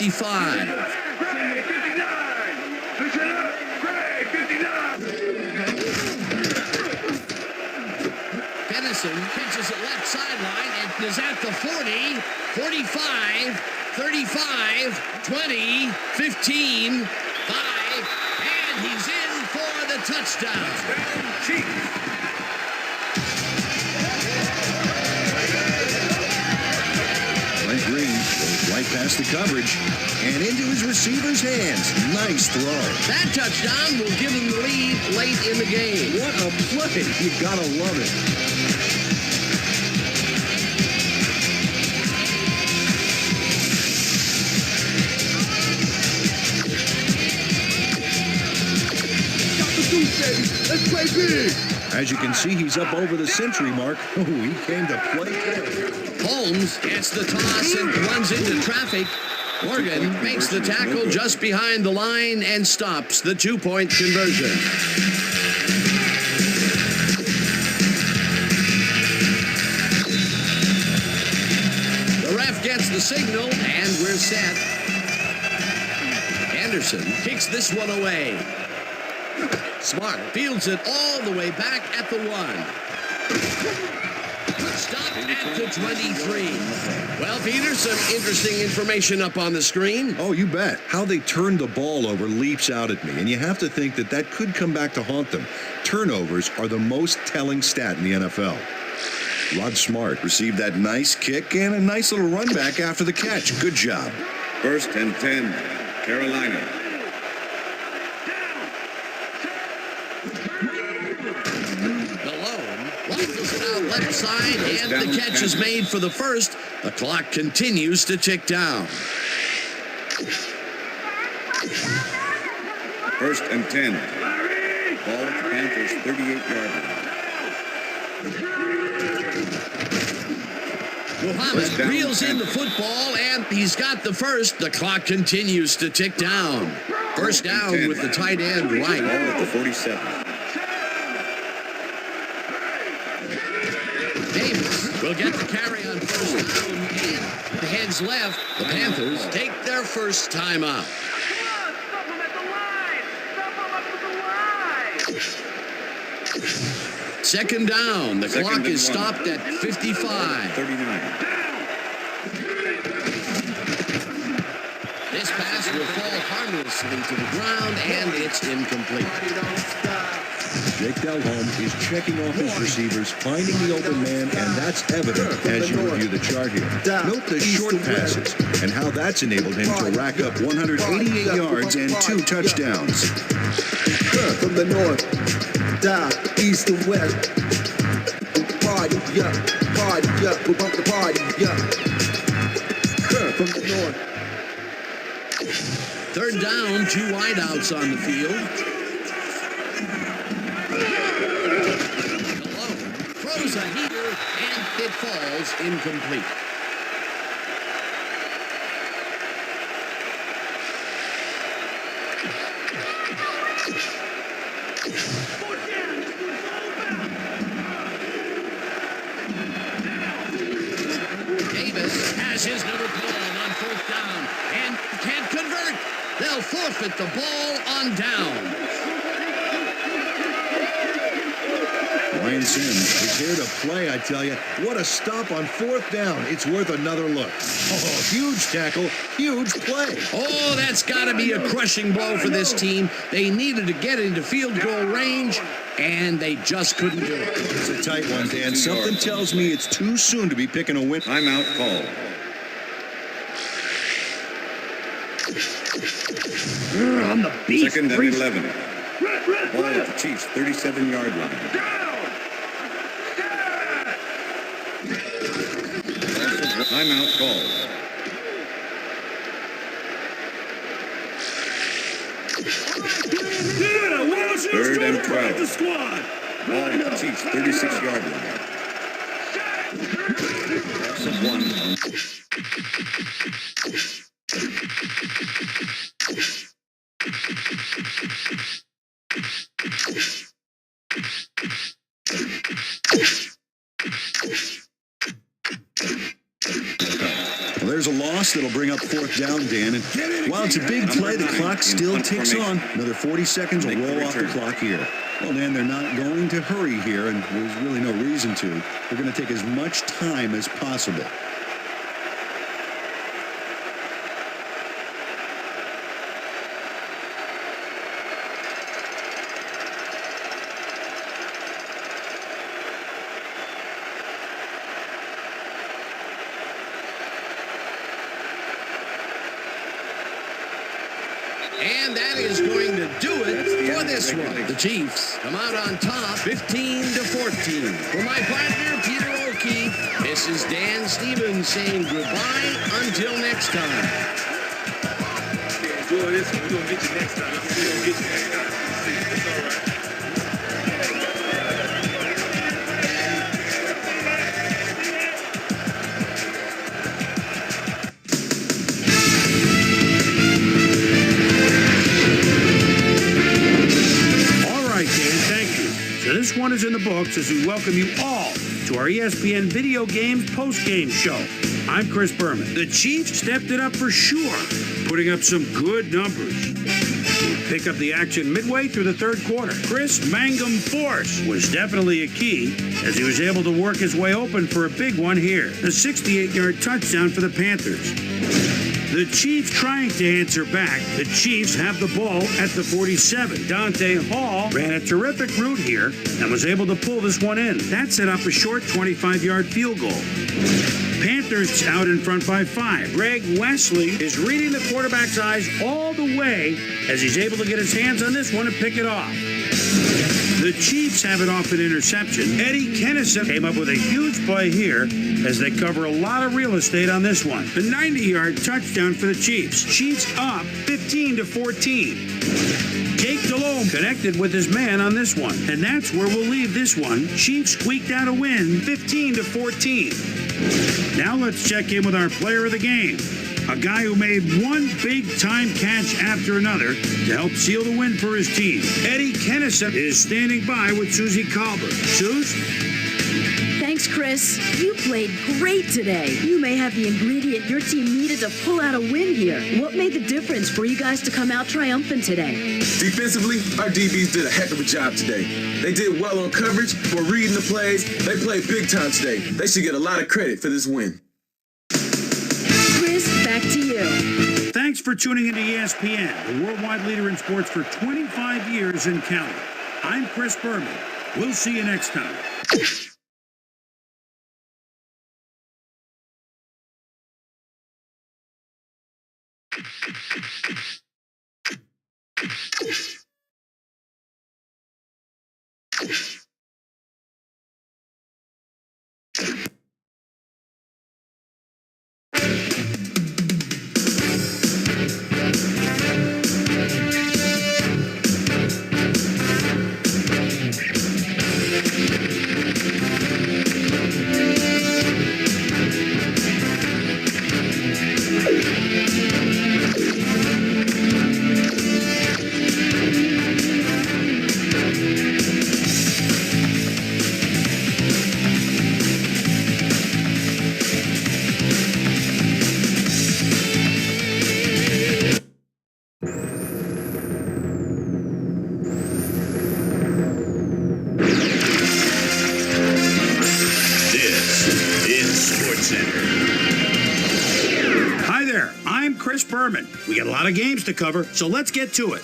Dennison pitches it left sideline and is at the 40, 45, 35, 20, 15, 5, and he's in for the touchdown. Brent Green goes right past the coverage and into his receiver's hands. Nice throw. That touchdown will give him the lead late in the game. What a play. You gotta love it. Let's play big. As you can see, he's up over the century mark. Oh, he came to play. Holmes gets the toss and runs into traffic. Morgan makes the tackle just behind the line and stops the two-point conversion. The ref gets the signal, and we're set. Anderson kicks this one away. Smart fields it all the way back at the 1. Stop at the 23. Well, Peter, some interesting information up on the screen. Oh, you bet. How they turned the ball over leaps out at me, and you have to think that that could come back to haunt them. Turnovers are the most telling stat in the NFL. Rod Smart received that nice kick and a nice little run back after the catch. Good job. 1st and 10, Carolina. Waffles it out left side, and the catch is made for the first. The clock continues to tick down. 1st and 10. Ball at the Panthers' 38-yard line. Muhammad reels in the football, and he's got the first. The clock continues to tick down. First down with the tight end right. Ball at the 47. Will get the carry on first down, and the heads left. The Panthers take their first time out. Second down. The clock is stopped at 55. 39. This pass will fall harmlessly to the ground, and it's incomplete. Jake Delhomme is checking off his receivers, finding the open man, and that's evident as you review the chart here. Note the short passes and how that's enabled him to rack up 188 yards and 2 touchdowns. From the north, down, east and west. Party, yeah, we bump the party, yeah. From the north. Third down, 2 wideouts on the field. Throws a heater, and it falls incomplete. Davis has his number called on 4th down and can't convert. They'll forfeit the ball on down. Ryan Sims is here to play, I tell you. What a stop on 4th down. It's worth another look. Oh, huge tackle, huge play. Oh, that's got to be a crushing blow for this team. They needed to get into field goal range, and they just couldn't do it. It's a tight one, Dan. Something tells me it's too soon to be picking a win. Timeout call. I'm the beast. 2nd and 11. Ball at the Chiefs' 37-yard line. Timeout called. Yeah, well, Third and 12. the squad. Ball at the Chiefs' 36-yard line. Loss of 1 on Well, there's a loss that'll bring up fourth down, Dan. And while it's a big play, the clock still ticks on. Another 40 seconds will roll off the clock here. Well, Dan, they're not going to hurry here, and there's really no reason to. They're going to take as much time as possible. And that is going to do it for this one. The Chiefs come out on top 15-14. For my partner, Peter O'Keefe, this is Dan Stevens saying goodbye until next time. Enjoy this one. We're going to get you next time. We're going to get you next time. It's all right. So this one is in the books as we welcome you all to our ESPN Video Games post-game show. I'm Chris Berman. The Chiefs stepped it up for sure, putting up some good numbers. Pick up the action midway through the third quarter. Chris Mangum Force was definitely a key as he was able to work his way open for a big one here. A 68-yard touchdown for the Panthers. The Chiefs trying to answer back. The Chiefs have the ball at the 47. Dante Hall ran a terrific route here and was able to pull this one in. That set up a short 25-yard field goal. Panthers out in front by 5. Greg Wesley is reading the quarterback's eyes all the way as he's able to get his hands on this one and pick it off. The Chiefs have it off an interception. Eddie Kennison came up with a huge play here as they cover a lot of real estate on this one. The 90-yard touchdown for the Chiefs. Chiefs up 15-14. Jake Delhomme connected with his man on this one. And that's where we'll leave this one. Chiefs squeaked out a win 15-14. Now let's check in with our player of the game. A guy who made one big-time catch after another to help seal the win for his team. Eddie Kennison is standing by with Susie Colbert. Suze? Thanks, Chris. You played great today. You may have the ingredient your team needed to pull out a win here. What made the difference for you guys to come out triumphant today? Defensively, our DBs did a heck of a job today. They did well on coverage, were reading the plays. They played big time today. They should get a lot of credit for this win. Chris, back to you. Thanks for tuning into ESPN, the worldwide leader in sports for 25 years and counting. I'm Chris Berman. We'll see you next time. We got a lot of games to cover, so let's get to it.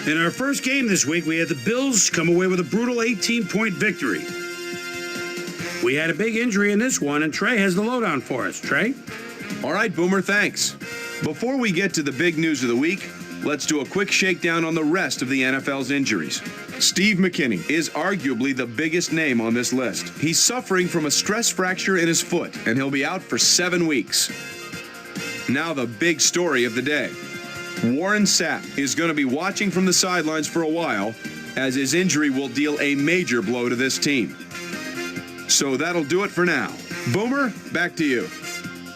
In our first game this week, we had the Bills come away with a brutal 18-point victory. We had a big injury in this one, and Trey has the lowdown for us. Trey? All right, Boomer, thanks. Before we get to the big news of the week, let's do a quick shakedown on the rest of the NFL's injuries. Steve McKinney is arguably the biggest name on this list. He's suffering from a stress fracture in his foot, and he'll be out for 7 weeks. Now the big story of the day. Warren Sapp is going to be watching from the sidelines for a while, as his injury will deal a major blow to this team. So that'll do it for now. Boomer, back to you.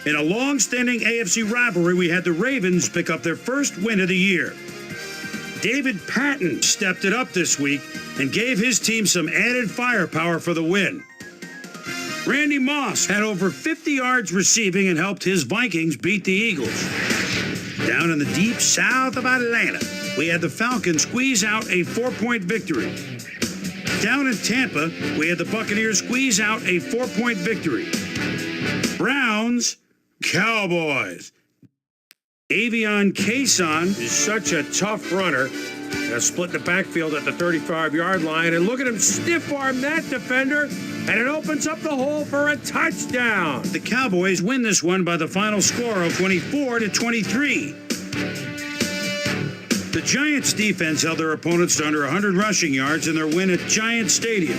In a long-standing AFC rivalry, we had the Ravens pick up their first win of the year. David Patton stepped it up this week and gave his team some added firepower for the win. Randy Moss had over 50 yards receiving and helped his Vikings beat the Eagles. Down in the deep south of Atlanta, we had the Falcons squeeze out a 4-point victory. Down in Tampa, we had the Buccaneers squeeze out a 4-point victory. Browns, Cowboys. Avion Kason is such a tough runner. Split the backfield at the 35-yard line, and look at him stiff-arm that defender, and it opens up the hole for a touchdown. The Cowboys win this one by the final score of 24-23. The Giants defense held their opponents to under 100 rushing yards in their win at Giants Stadium.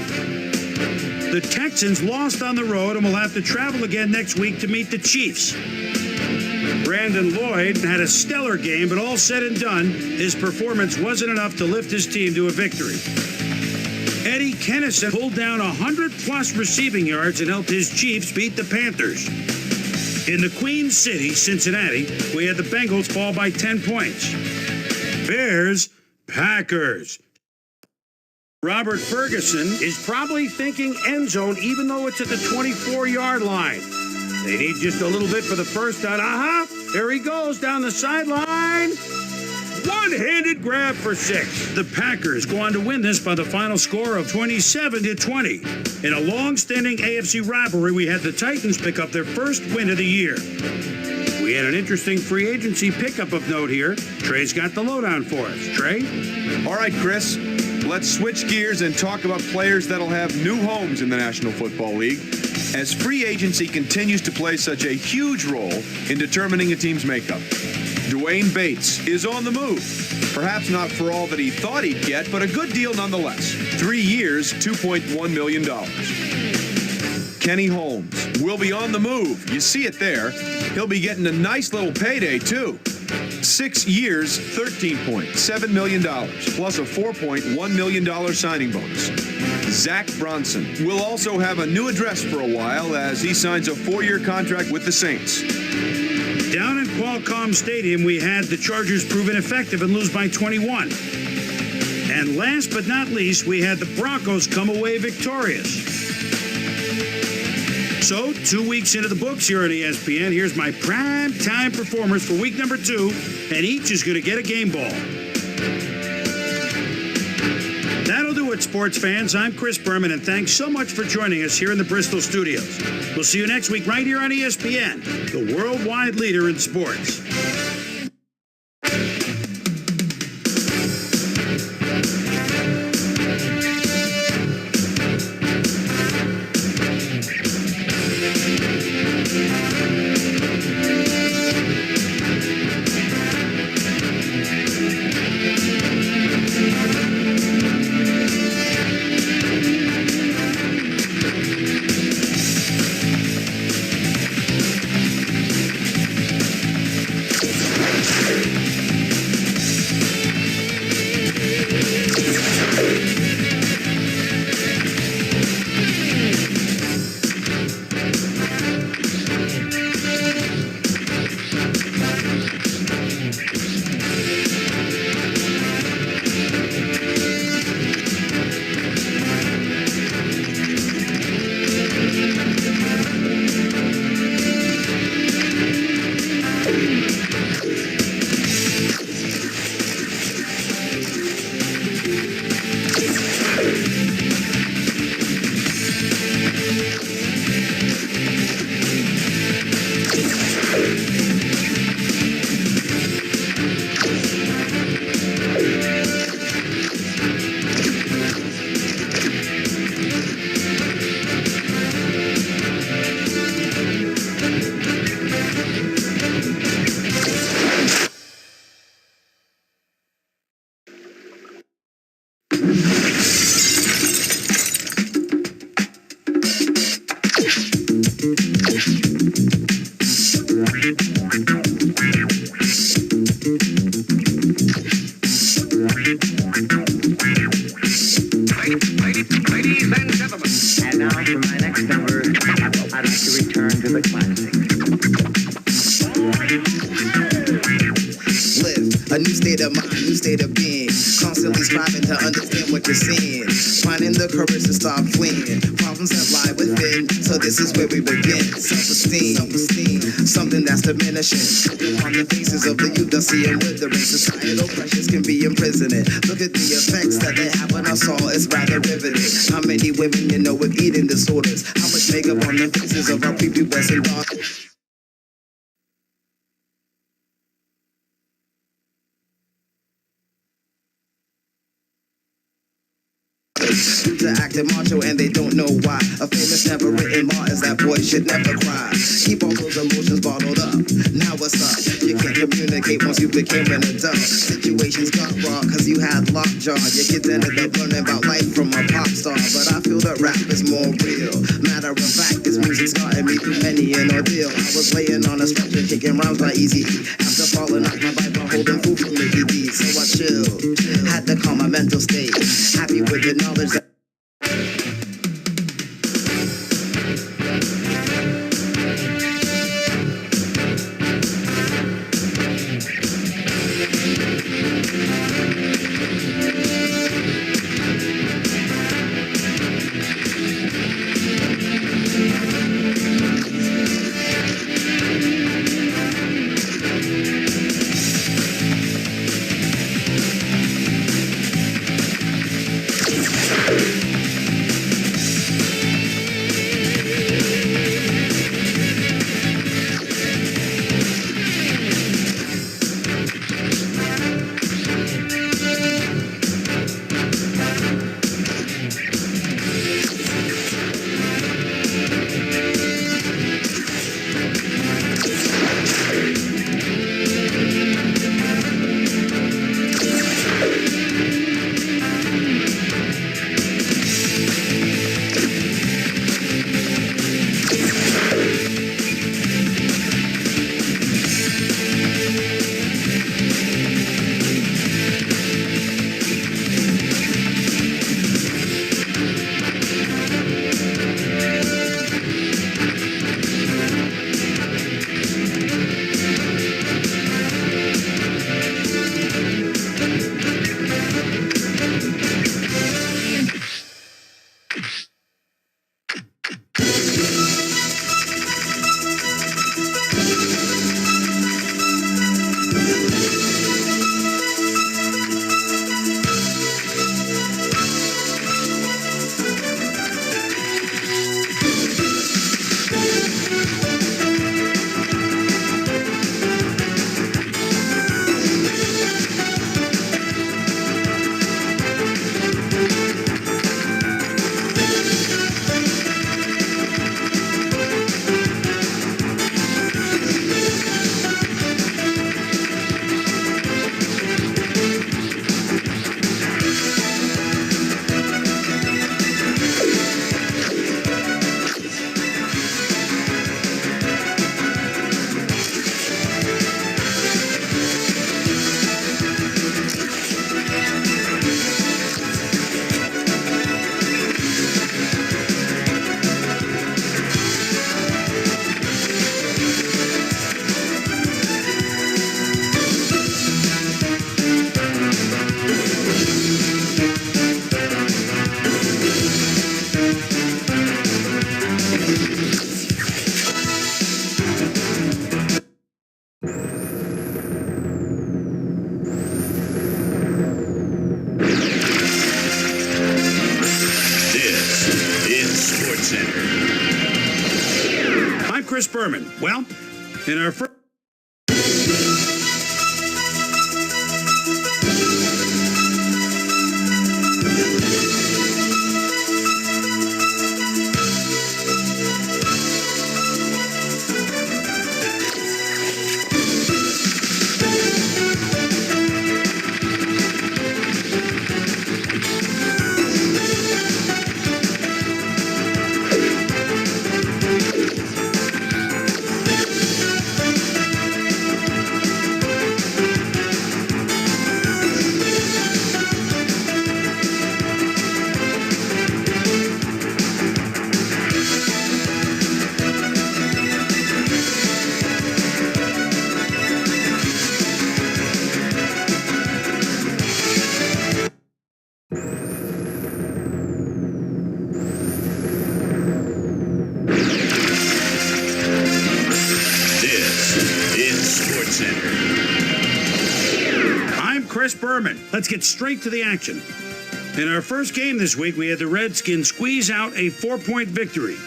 The Texans lost on the road and will have to travel again next week to meet the Chiefs. Brandon Lloyd had a stellar game, but all said and done, his performance wasn't enough to lift his team to a victory. Eddie Kennison pulled down 100-plus receiving yards and helped his Chiefs beat the Panthers. In the Queen City, Cincinnati, we had the Bengals fall by 10 points. Bears, Packers. Robert Ferguson is probably thinking end zone, even though it's at the 24-yard line. They need just a little bit for the first down. There he goes down the sideline. One-handed grab for 6. The Packers go on to win this by the final score of 27-20. In a long-standing AFC rivalry, we had the Titans pick up their first win of the year. We had an interesting free agency pickup of note here. Trey's got the lowdown for us. Trey? All right, Chris. Let's switch gears and talk about players that'll have new homes in the National Football League, as free agency continues to play such a huge role in determining a team's makeup. Dwayne Bates is on the move. Perhaps not for all that he thought he'd get, but a good deal nonetheless. 3 years, $2.1 million. Kenny Holmes will be on the move. You see it there. He'll be getting a nice little payday, too. 6 years, $13.7 million, plus a $4.1 million signing bonus. Zach Bronson will also have a new address for a while as he signs a 4-year contract with the Saints. Down in Qualcomm Stadium, we had the Chargers prove ineffective and lose by 21. And last but not least, we had the Broncos come away victorious. So, 2 weeks into the books here on ESPN, here's my prime time performers for week number 2, and each is going to get a game ball. That'll do it, sports fans. I'm Chris Berman, and thanks so much for joining us here in the Bristol studios. We'll see you next week right here on ESPN, the worldwide leader in sports. return to the classics. Live a new state of mind, new state of being. Constantly striving to understand what you're seeing. Finding the courage to stop fleeing. Problems that lie within. So this is where we begin. Self-esteem, something that's diminishing. On the faces of the youth, I see them withering. Societal pressures can be imprisoning. Look at the effects that they have on us all. It's rather riveting. How many women you know with eating disorders? How much makeup on the faces of our prepubescent daughters? To acting macho and they don't know why. A famous never written law is that boys should never cry. Keep all those emotions bottled up. Now what's up? You can't communicate once you became an adult. Situations got raw cause you had lockjaw. Your kids ended up learning about life from a pop star. But I feel that rap is more real. Matter of fact, this music's gotten me through many an ordeal. I was laying on a stretcher kicking rhymes by Easy E. After falling off my bike while holding food from Mickey D. So I chilled. Had to calm my mental state. Happy with the knowledge that Chris Berman. Well, in our first Chris Berman. Let's get straight to the action. In our first game this week, we had the Redskins squeeze out a 4-point victory.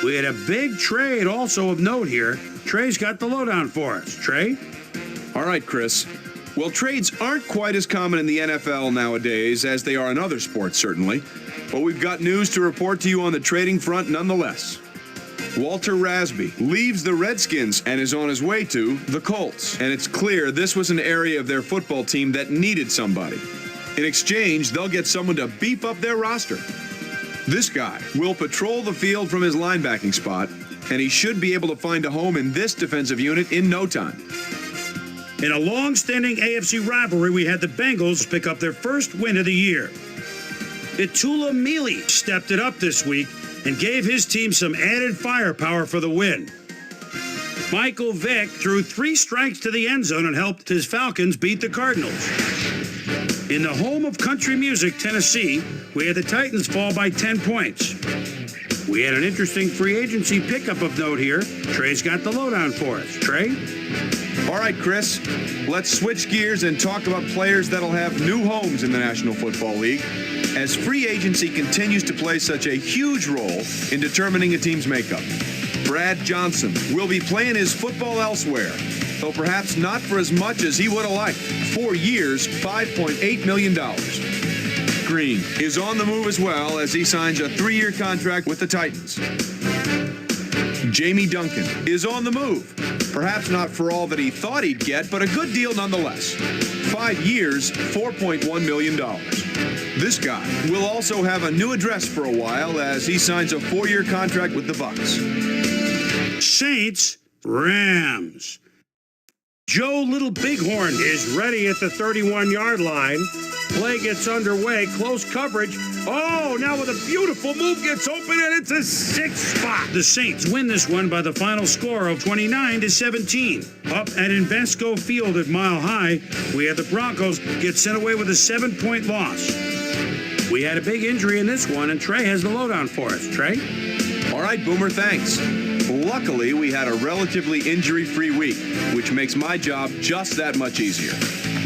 We had a big trade also of note here. Trey's got the lowdown for us. Trey? All right, Chris. Well, trades aren't quite as common in the NFL nowadays as they are in other sports, certainly. But we've got news to report to you on the trading front nonetheless. Walter Rasby leaves the Redskins and is on his way to the Colts. And it's clear this was an area of their football team that needed somebody. In exchange, they'll get someone to beef up their roster. This guy will patrol the field from his linebacking spot, and he should be able to find a home in this defensive unit in no time. In a long-standing AFC rivalry, we had the Bengals pick up their first win of the year. Itula Mealy stepped it up this week and gave his team some added firepower for the win. Michael Vick threw 3 strikes to the end zone and helped his Falcons beat the Cardinals. In the home of country music, Tennessee, we had the Titans fall by 10 points. We had an interesting free agency pickup of note here. Trey's got the lowdown for us. Trey? All right, Chris, let's switch gears and talk about players that'll have new homes in the National Football League, as free agency continues to play such a huge role in determining a team's makeup. Brad Johnson will be playing his football elsewhere, though perhaps not for as much as he would have liked. 4 years, $5.8 million. Green is on the move as well as he signs a 3-year contract with the Titans. Jamie Duncan is on the move. Perhaps not for all that he thought he'd get, but a good deal nonetheless. 5 years, $4.1 million. This guy will also have a new address for a while as he signs a 4-year contract with the Bucs. Saints, Rams. Joe Little Bighorn is ready at the 31-yard line. Play gets underway, close coverage. Oh, now with a beautiful move gets open and it's a 6 spot. The Saints win this one by the final score of 29-17. Up at Invesco Field at Mile High, we had the Broncos get sent away with a 7-point loss. We had a big injury in this one, and Trey has the lowdown for us. Trey? All right, Boomer, thanks. Luckily, we had a relatively injury-free week, which makes my job just that much easier.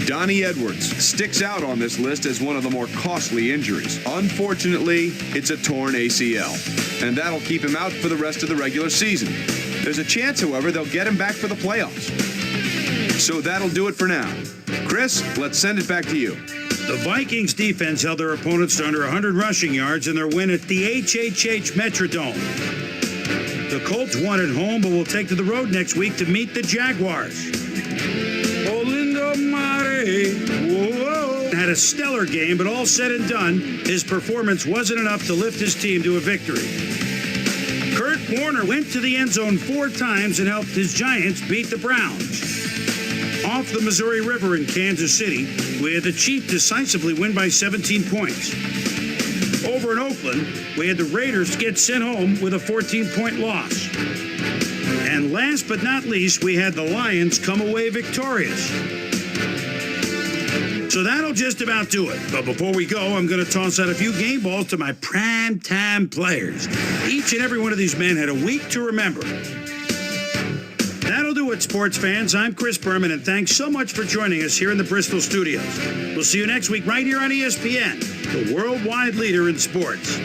Donnie Edwards sticks out on this list as one of the more costly injuries. Unfortunately, it's a torn ACL, and that'll keep him out for the rest of the regular season. There's a chance, however, they'll get him back for the playoffs. So that'll do it for now. Chris, let's send it back to you. The Vikings defense held their opponents to under 100 rushing yards in their win at the HHH Metrodome. The Colts won at home, but will take to the road next week to meet the Jaguars. Olindo Mare, whoa, had a stellar game, but all said and done, his performance wasn't enough to lift his team to a victory. Kurt Warner went to the end zone 4 times and helped his Giants beat the Browns. Off the Missouri River in Kansas City, we had the Chiefs decisively win by 17 points. Over in Oakland, we had the Raiders get sent home with a 14-point loss. And last but not least, we had the Lions come away victorious. So that'll just about do it. But before we go, I'm going to toss out a few game balls to my prime-time players. Each and every one of these men had a week to remember. That'll do it, sports fans. I'm Chris Berman, and thanks so much for joining us here in the Bristol studios. We'll see you next week right here on ESPN, the worldwide leader in sports.